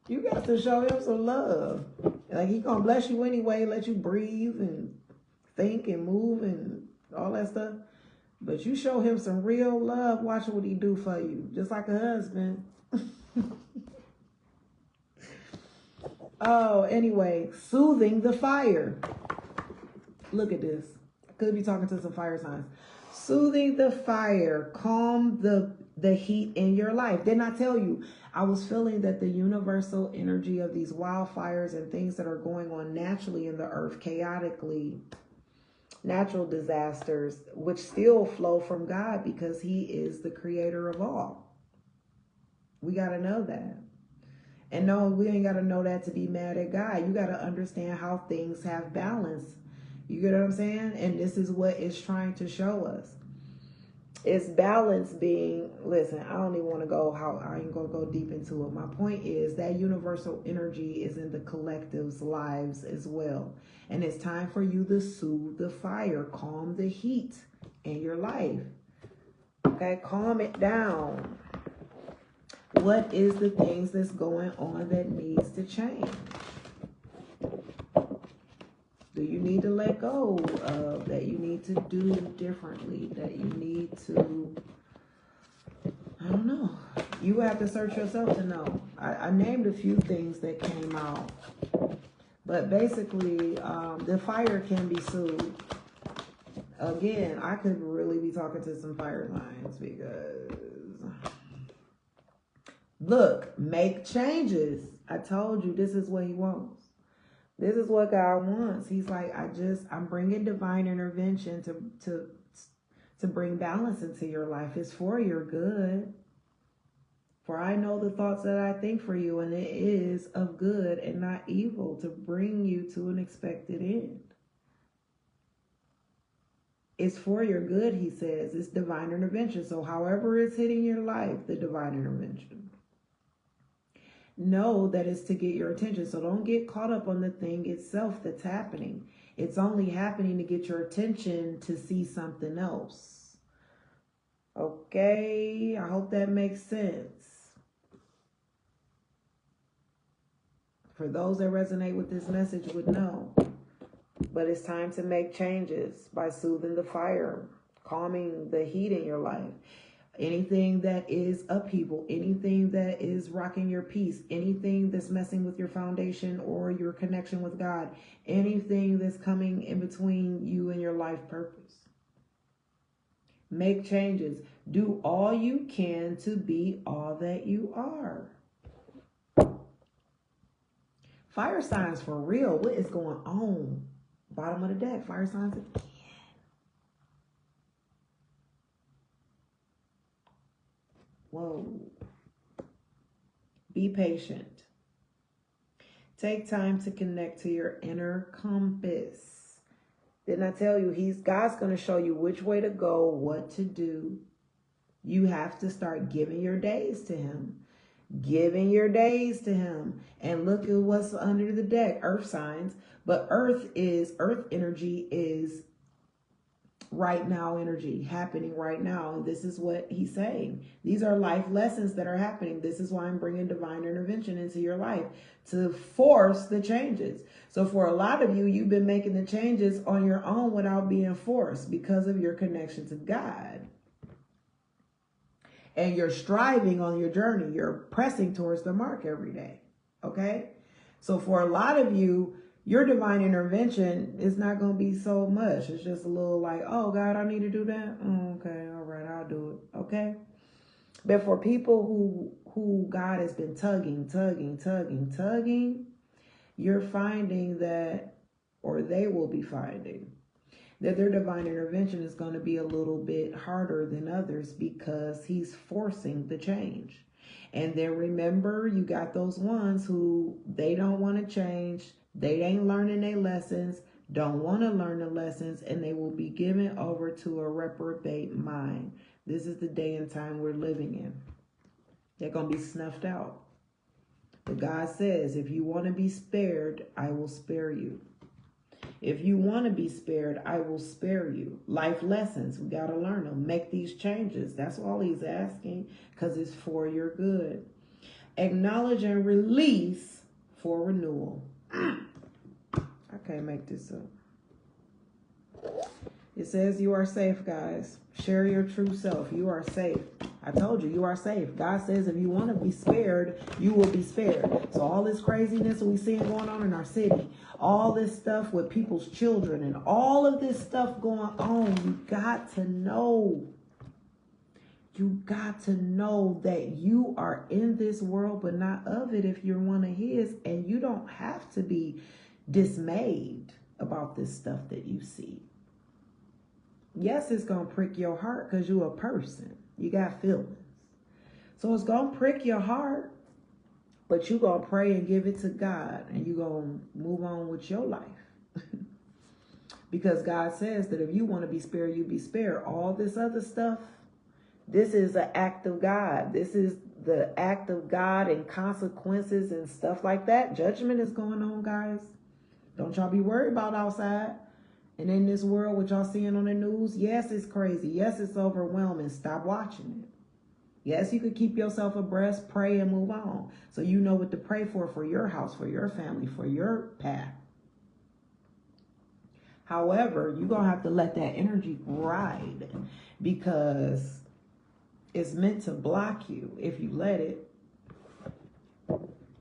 You got to show him some love. Like, he gonna bless you anyway, let you breathe and think and move and all that stuff. But you show him some real love, watch what he do for you. Just like a husband. Oh, anyway, soothing the fire. Look at this. Could be talking to some fire signs. Soothing the fire. Calm the heat in your life. Didn't I tell you? I was feeling that the universal energy of these wildfires and things that are going on naturally in the earth, chaotically, natural disasters, which still flow from God because he is the creator of all. We got to know that. And no, we ain't got to know that to be mad at God. You got to understand how things have balance. You get what I'm saying? And this is what it's trying to show us. It's balance being, listen, I don't even want to go I ain't going to go deep into it. My point is that universal energy is in the collective's lives as well. And it's time for you to soothe the fire, calm the heat in your life. Okay, calm it down. What is the things that's going on that needs to change? Do you need to let go of, that you need to do differently, that you need to, I don't know. You have to search yourself to know. I named a few things that came out But basically, the fire can be soothed. Again, I could really be talking to some fire signs because, look, make changes. I told you this is what he wants. This is what God wants. He's like, I'm bringing divine intervention to bring balance into your life. It's for your good. For I know the thoughts that I think for you, and it is of good and not evil, to bring you to an expected end. It's for your good, he says. It's divine intervention. So however it's hitting your life, the divine intervention, know that it's to get your attention. So don't get caught up on the thing itself that's happening. It's only happening to get your attention to see something else. Okay, I hope that makes sense. For those that resonate with this message would know. But it's time to make changes by soothing the fire, calming the heat in your life. Anything that is upheaval, anything that is rocking your peace, anything that's messing with your foundation or your connection with God, anything that's coming in between you and your life purpose. Make changes. Do all you can to be all that you are. Fire signs for real. What is going on? Bottom of the deck. Fire signs again. Whoa. Be patient. Take time to connect to your inner compass. Didn't I tell you, God's going to show you which way to go, what to do. You have to start giving your days to him. Giving your days to him. And look at what's under the deck. Earth signs. But earth energy is right now energy, happening right now. And this is what he's saying. These are life lessons that are happening. This is why I'm bringing divine intervention into your life to force the changes. So for a lot of you, you've been making the changes on your own without being forced because of your connection to God. And you're striving on your journey. You're pressing towards the mark every day. Okay? So for a lot of you, your divine intervention is not going to be so much. It's just a little like, oh, God, I need to do that. Oh, okay, all right, I'll do it. Okay? But for people who God has been tugging, you're finding that, or they will be finding, that their divine intervention is going to be a little bit harder than others because he's forcing the change. And then remember, you got those ones who they don't want to change. They ain't learning their lessons, don't want to learn the lessons, and they will be given over to a reprobate mind. This is the day and time we're living in. They're going to be snuffed out. But God says, if you want to be spared, I will spare you. If you want to be spared, I will spare you. Life lessons, we got to learn them. Make these changes. That's all he's asking, because it's for your good. Acknowledge and release for renewal. I can't make this up. It says you are safe, guys. Share your true self. You are safe. I told you, you are safe. God says if you want to be spared, you will be spared. So all this craziness that we see going on in our city, all this stuff with people's children and all of this stuff going on, you got to know. You got to know that you are in this world, but not of it if you're one of his. And you don't have to be dismayed about this stuff that you see. Yes, it's going to prick your heart because you're a person. You got feelings. So it's going to prick your heart, but you're going to pray and give it to God, and you're going to move on with your life. Because God says that if you want to be spared, you be spared. All this other stuff, this is an act of God. This is the act of God and consequences and stuff like that. Judgment is going on, guys. Don't y'all be worried about outside. And in this world, what y'all seeing on the news, yes, it's crazy. Yes, it's overwhelming. Stop watching it. Yes, you could keep yourself abreast, pray, and move on. So you know what to pray for your house, for your family, for your path. However, you're going to have to let that energy ride because it's meant to block you if you let it.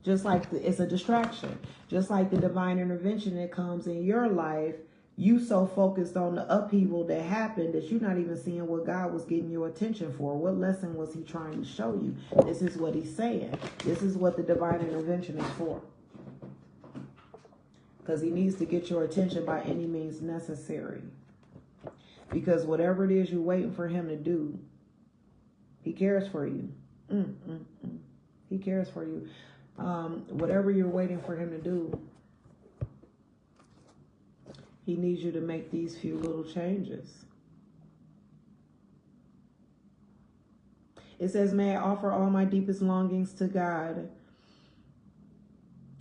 Just like it's a distraction. Just like the divine intervention that comes in your life, you so focused on the upheaval that happened that you're not even seeing what God was getting your attention for. What lesson was he trying to show you? This is what he's saying. This is what the divine intervention is for. Because he needs to get your attention by any means necessary. Because whatever it is you're waiting for him to do, he cares for you. He cares for you. Whatever you're waiting for him to do, he needs you to make these few little changes. It says, may I offer all my deepest longings to God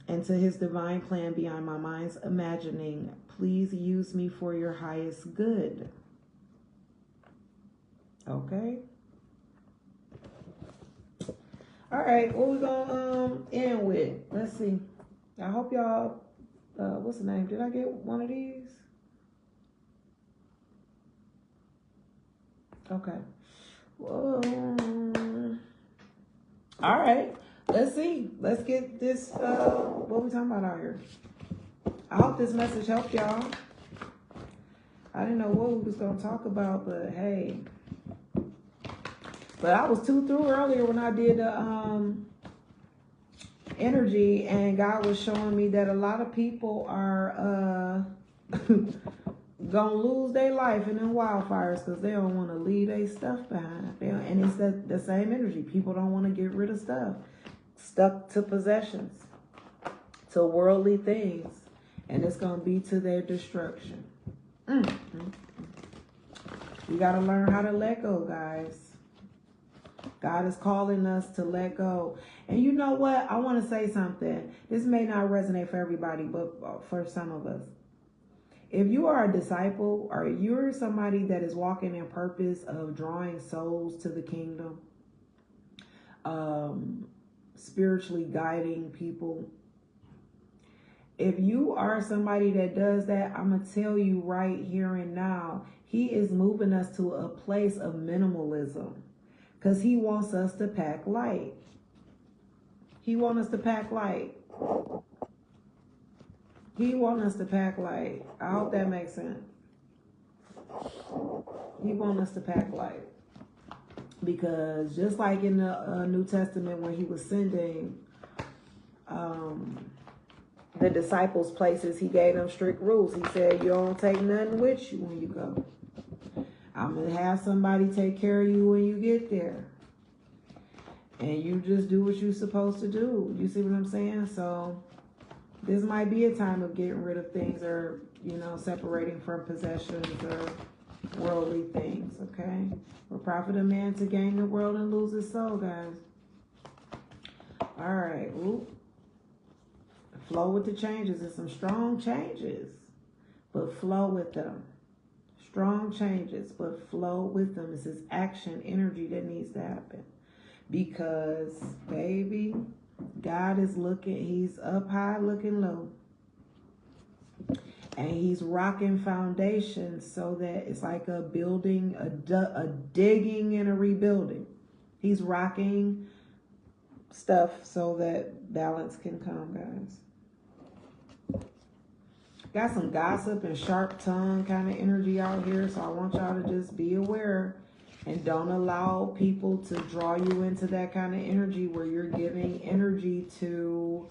and to his divine plan beyond my mind's imagining. Please use me for your highest good. Okay. All right, what we gonna end with? Let's see. I hope y'all, what's the name? Did I get one of these? Okay. Whoa. All right. Let's see. Let's get this, what we talking about out here? I hope this message helped y'all. I didn't know what we was going to talk about, but hey. But I was too through earlier when I did the energy, and God was showing me that a lot of people are gonna lose their life in them wildfires because they don't want to leave their stuff behind. And it's the same energy. People don't want to get rid of stuff. Stuck to possessions, to worldly things, and it's gonna be to their destruction. You gotta learn how to let go, guys. God is calling us to let go. And you know what? I want to say something. This may not resonate for everybody, but for some of us. If you are a disciple, or you're somebody that is walking in purpose of drawing souls to the kingdom, spiritually guiding people, if you are somebody that does that, I'm going to tell you right here and now, he is moving us to a place of minimalism. Because he wants us to pack light. He wants us to pack light. He wants us to pack light. I hope that makes sense. He wants us to pack light. Because just like in the New Testament when he was sending the disciples places, he gave them strict rules. He said, you don't take nothing with you when you go. I'm going to have somebody take care of you when you get there. And you just do what you're supposed to do. You see what I'm saying? So this might be a time of getting rid of things, or, you know, separating from possessions or worldly things, okay? For profit a man to gain the world and lose his soul, guys. All right. Ooh. Flow with the changes. There's some strong changes, but flow with them. Strong changes, but flow with them. It's this action energy that needs to happen. Because, baby, God is looking, he's up high looking low. And he's rocking foundations so that it's like a building, a digging and a rebuilding. He's rocking stuff so that balance can come, guys. Got some gossip and sharp tongue kind of energy out here. So I want y'all to just be aware and don't allow people to draw you into that kind of energy where you're giving energy to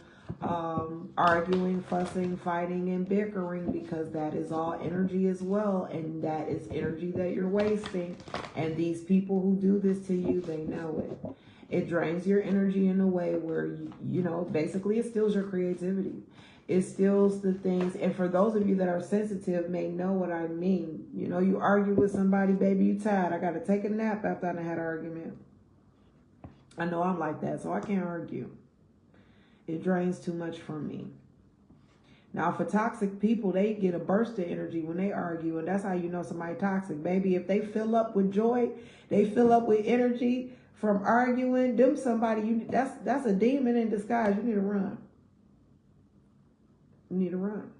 arguing, fussing, fighting, and bickering, because that is all energy as well. And that is energy that you're wasting. And these people who do this to you, they know it. It drains your energy in a way where, you know, basically it steals your creativity. It steals the things. And for those of you that are sensitive may know what I mean. You know, you argue with somebody, baby, you tired. I got to take a nap after I had an argument. I know I'm like that, so I can't argue. It drains too much from me. Now, for toxic people, they get a burst of energy when they argue, and that's how you know somebody toxic. Baby, if they fill up with joy, they fill up with energy from arguing, them somebody, that's a demon in disguise. You need to run. You need to run.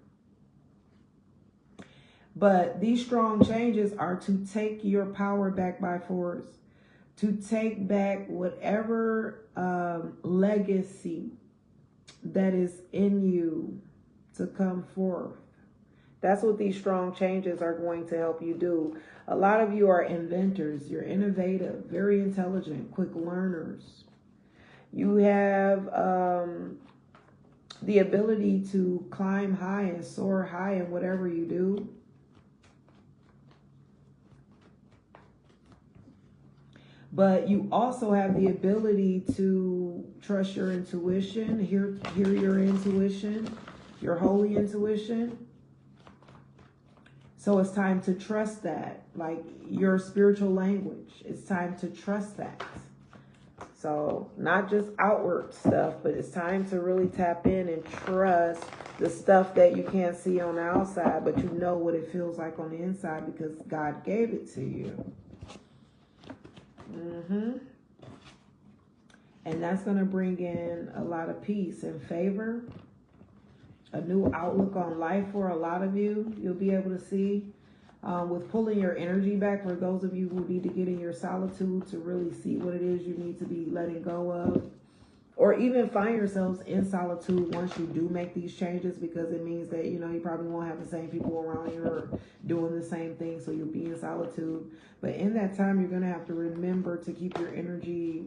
But these strong changes are to take your power back by force, to take back whatever legacy that is in you to come forth. That's what these strong changes are going to help you do. A lot of you are inventors. You're innovative, very intelligent, quick learners. You have the ability to climb high and soar high in whatever you do. But you also have the ability to trust your intuition, hear your intuition, your holy intuition. So it's time to trust that, like your spiritual language. It's time to trust that. So not just outward stuff, but it's time to really tap in and trust the stuff that you can't see on the outside, but you know what it feels like on the inside because God gave it to you. And that's going to bring in a lot of peace and favor, a new outlook on life for a lot of you. You'll be able to see with pulling your energy back, for those of you who need to get in your solitude to really see what it is you need to be letting go of, or even find yourselves in solitude once you do make these changes, because it means that, you know, you probably won't have the same people around you or doing the same thing, so you'll be in solitude. But in that time, you're going to have to remember to keep your energy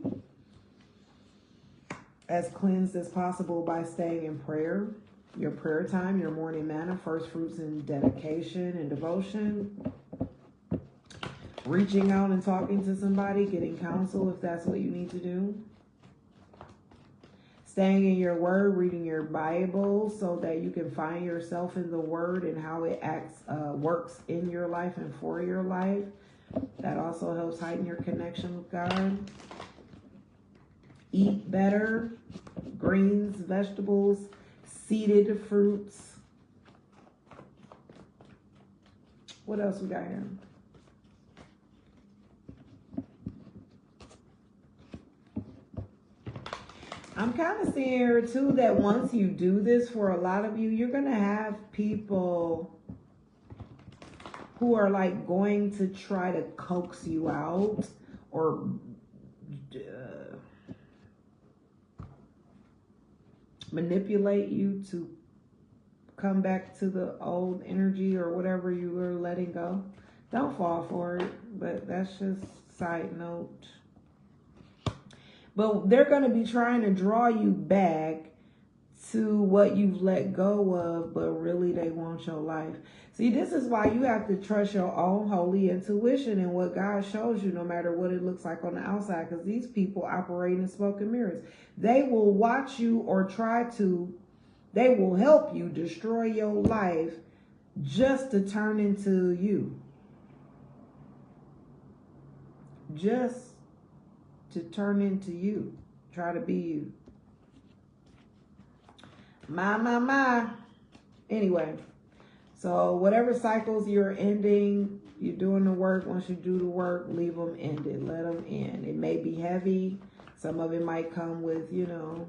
as cleansed as possible by staying in prayer. Your prayer time, your morning manna, first fruits and dedication and devotion. Reaching out and talking to somebody, getting counsel if that's what you need to do. Staying in your word, reading your Bible so that you can find yourself in the word and how it works in your life and for your life. That also helps heighten your connection with God. Eat better, greens, vegetables, seeded fruits. What else we got here? I'm kind of seeing here too that once you do this, for a lot of you, you're going to have people who are like going to try to coax you out or manipulate you to come back to the old energy or whatever you were letting go. Don't fall for it, but that's just side note. But they're going to be trying to draw you back to what you've let go of, but really they want your life. See, this is why you have to trust your own holy intuition and what God shows you, no matter what it looks like on the outside, because these people operate in smoke and mirrors. They will watch you or they will help you destroy your life just to turn into you. Just to turn into you. Try to be you. My. Anyway, so whatever cycles you're ending, you're doing the work. Once you do the work, leave them ended. Let them end. It may be heavy. Some of it might come with, you know,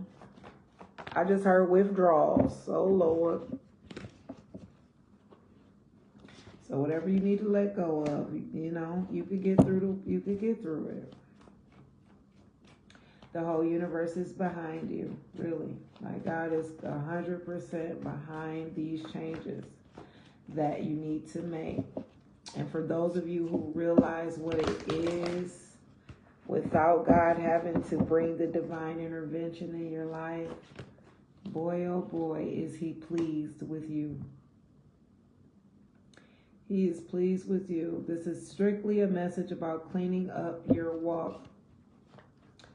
I just heard withdrawals. So Lord. So whatever you need to let go of, you know, you could get through it. The whole universe is behind you, really. Like God is 100% behind these changes that you need to make. And for those of you who realize what it is, without God having to bring the divine intervention in your life, boy, oh boy, is He pleased with you. He is pleased with you. This is strictly a message about cleaning up your walk,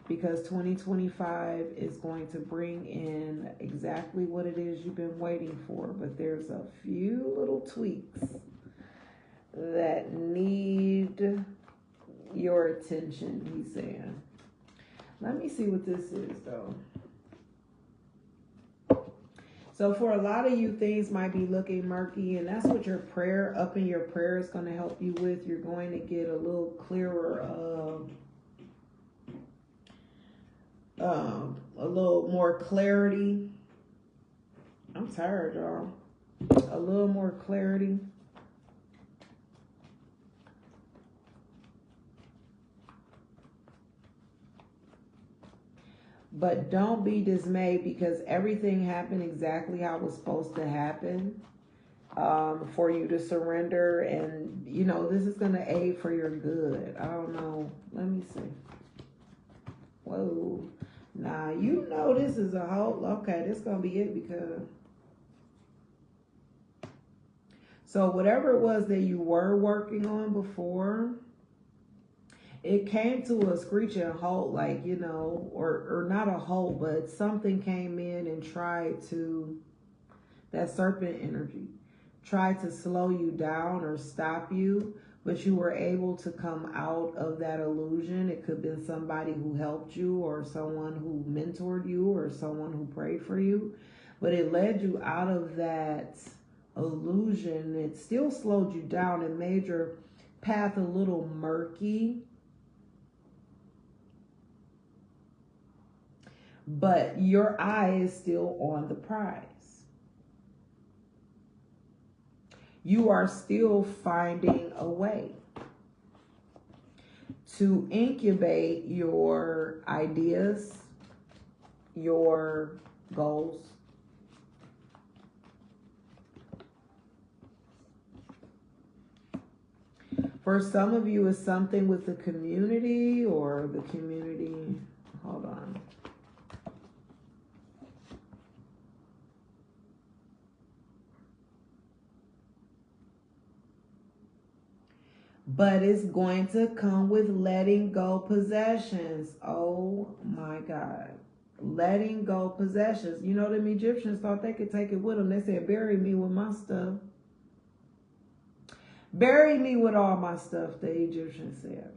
because 2025 is going to bring in exactly what it is you've been waiting for. But there's a few little tweaks that need your attention, he's saying. Let me see what this is, though. So for a lot of you, things might be looking murky, and that's what your prayer, upping your prayer, is going to help you with. You're going to get a little clearer, a little more clarity. I'm tired, y'all. A little more clarity. But don't be dismayed, because everything happened exactly how it was supposed to happen, for you to surrender. And, you know, this is going to aid for your good. I don't know. Let me see. Whoa. Nah, you know this is a whole... Okay, this is going to be it, because... So whatever it was that you were working on before, it came to a screeching halt, like, you know, or not a halt, but something came in and tried to, that serpent energy, tried to slow you down or stop you, but you were able to come out of that illusion. It could have been somebody who helped you, or someone who mentored you, or someone who prayed for you, but it led you out of that illusion. It still slowed you down and made your path a little murky, but your eye is still on the prize. You are still finding a way to incubate your ideas, your goals. For some of you, it's something with the community, or the community. Hold on. But it's going to come with letting go possessions. Oh my God. Letting go possessions. You know, them Egyptians thought they could take it with them. They said, bury me with my stuff. Bury me with all my stuff, the Egyptians said.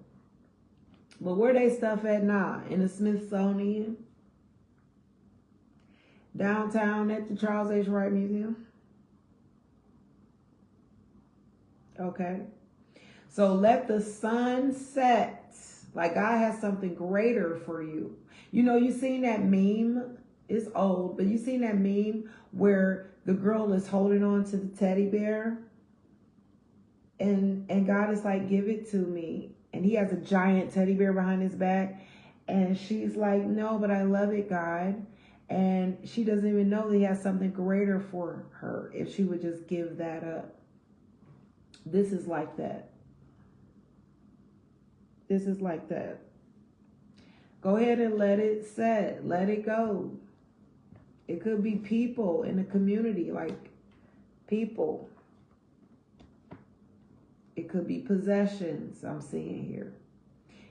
But where they stuff at now? In the Smithsonian? Downtown at the Charles H. Wright Museum? Okay. So let the sun set. Like, God has something greater for you. You know, you seen that meme? It's old, but you seen that meme where the girl is holding on to the teddy bear? And God is like, give it to me. And he has a giant teddy bear behind his back. And she's like, no, but I love it, God. And she doesn't even know that he has something greater for her if she would just give that up. This is like that. This is like that. Go ahead and let it set. Let it go. It could be people in the community, like people. It could be possessions, I'm seeing here.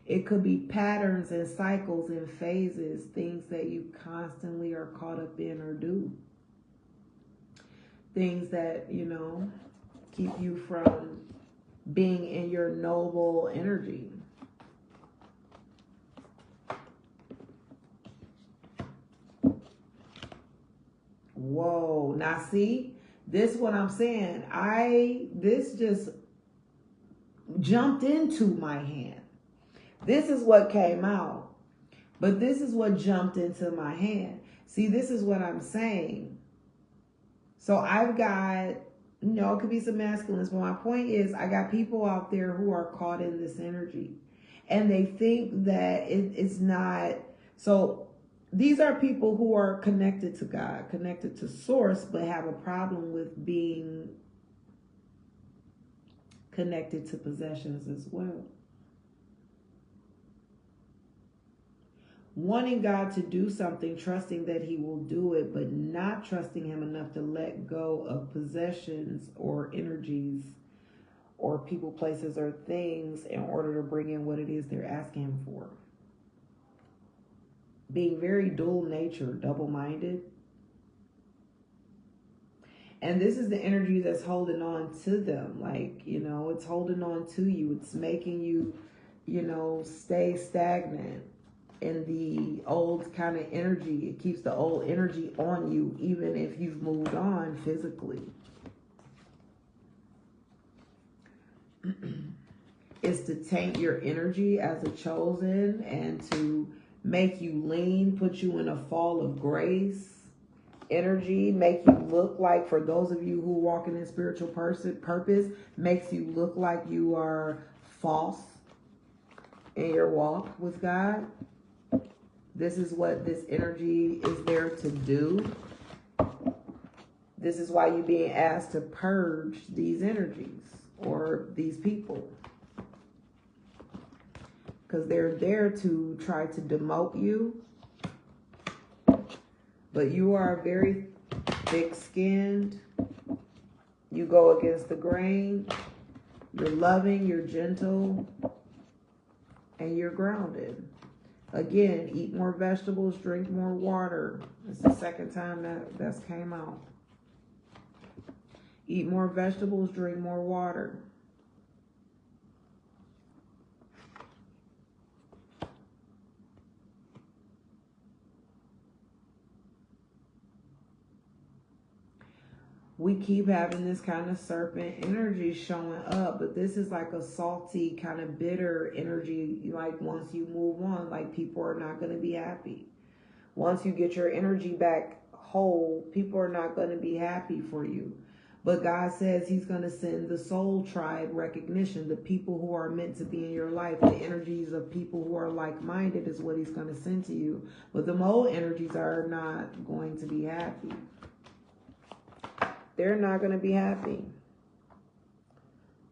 It could be patterns and cycles and phases, things that you constantly are caught up in or do. Things that, you know, keep you from being in your noble energy. Whoa. Now see, this is what I'm saying. This just jumped into my hand. This is what came out. But this is what jumped into my hand. See, this is what I'm saying. So I've got, you know, it could be some masculines, but my point is I got people out there who are caught in this energy. And they think that it's not. So these are people who are connected to God, connected to Source, but have a problem with being connected to possessions as well. Wanting God to do something, trusting that he will do it, but not trusting him enough to let go of possessions or energies or people, places, or things in order to bring in what it is they're asking him for. Being very dual nature, double-minded. And this is the energy that's holding on to them. Like, you know, it's holding on to you. It's making you, you know, stay stagnant in the old kind of energy. It keeps the old energy on you, even if you've moved on physically. It's to taint your energy as a chosen and to make you lean, put you in a fall of grace energy, make you look like, for those of you who walk in spiritual purpose, makes you look like you are false in your walk with God. This is what this energy is there to do. This is why you're being asked to purge these energies or these people. Because they're there to try to demote you. But you are very thick-skinned. You go against the grain. You're loving, you're gentle, and you're grounded. Again, eat more vegetables, drink more water. It's the second time that's came out. Eat more vegetables, drink more water. We keep having this kind of serpent energy showing up, but this is like a salty, kind of bitter energy. Like once you move on, like people are not going to be happy. Once you get your energy back whole, people are not going to be happy for you. But God says he's going to send the soul tribe recognition, the people who are meant to be in your life, the energies of people who are like-minded is what he's going to send to you. But the mole energies are not going to be happy. They're not going to be happy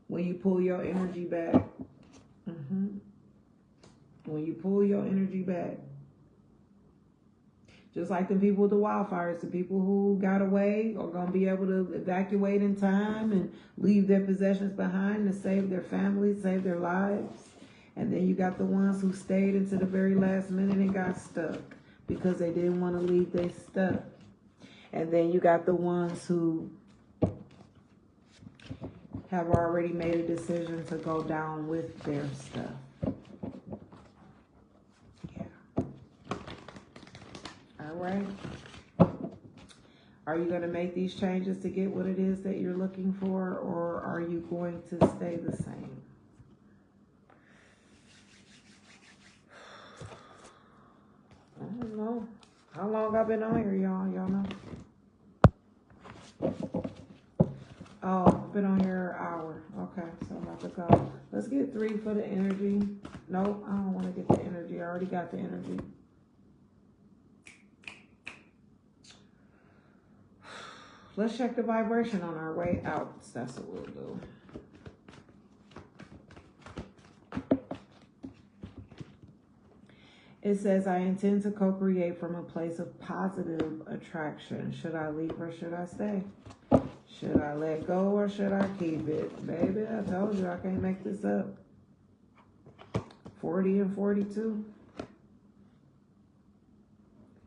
when you pull your energy back. When you pull your energy back. Just like the people with the wildfires, the people who got away are going to be able to evacuate in time and leave their possessions behind to save their families, save their lives. And then you got the ones who stayed into the very last minute and got stuck because they didn't want to leave their stuff. And then you got the ones who have already made a decision to go down with their stuff. Yeah. All right. Are you going to make these changes to get what it is that you're looking for, or are you going to stay the same? I don't know. How long I've been on here, y'all? Y'all know? Oh, I've been on here an hour. Okay, so I'm about to go. Let's get 3 for the energy. Nope, I don't want to get the energy. I already got the energy. Let's check the vibration on our way out. That's what we'll do. It says, I intend to co-create from a place of positive attraction. Should I leave or should I stay? Should I let go or should I keep it? Baby, I told you I can't make this up. 40 and 42.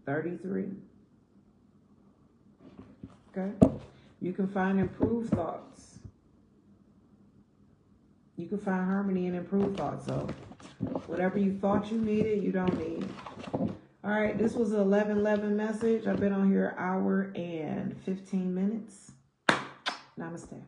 33. Okay? You can find improved thoughts. You can find harmony and improved thoughts. So whatever you thought you needed, you don't need. All right, this was an 11:11 message. I've been on here an hour and 15 minutes. Namaste.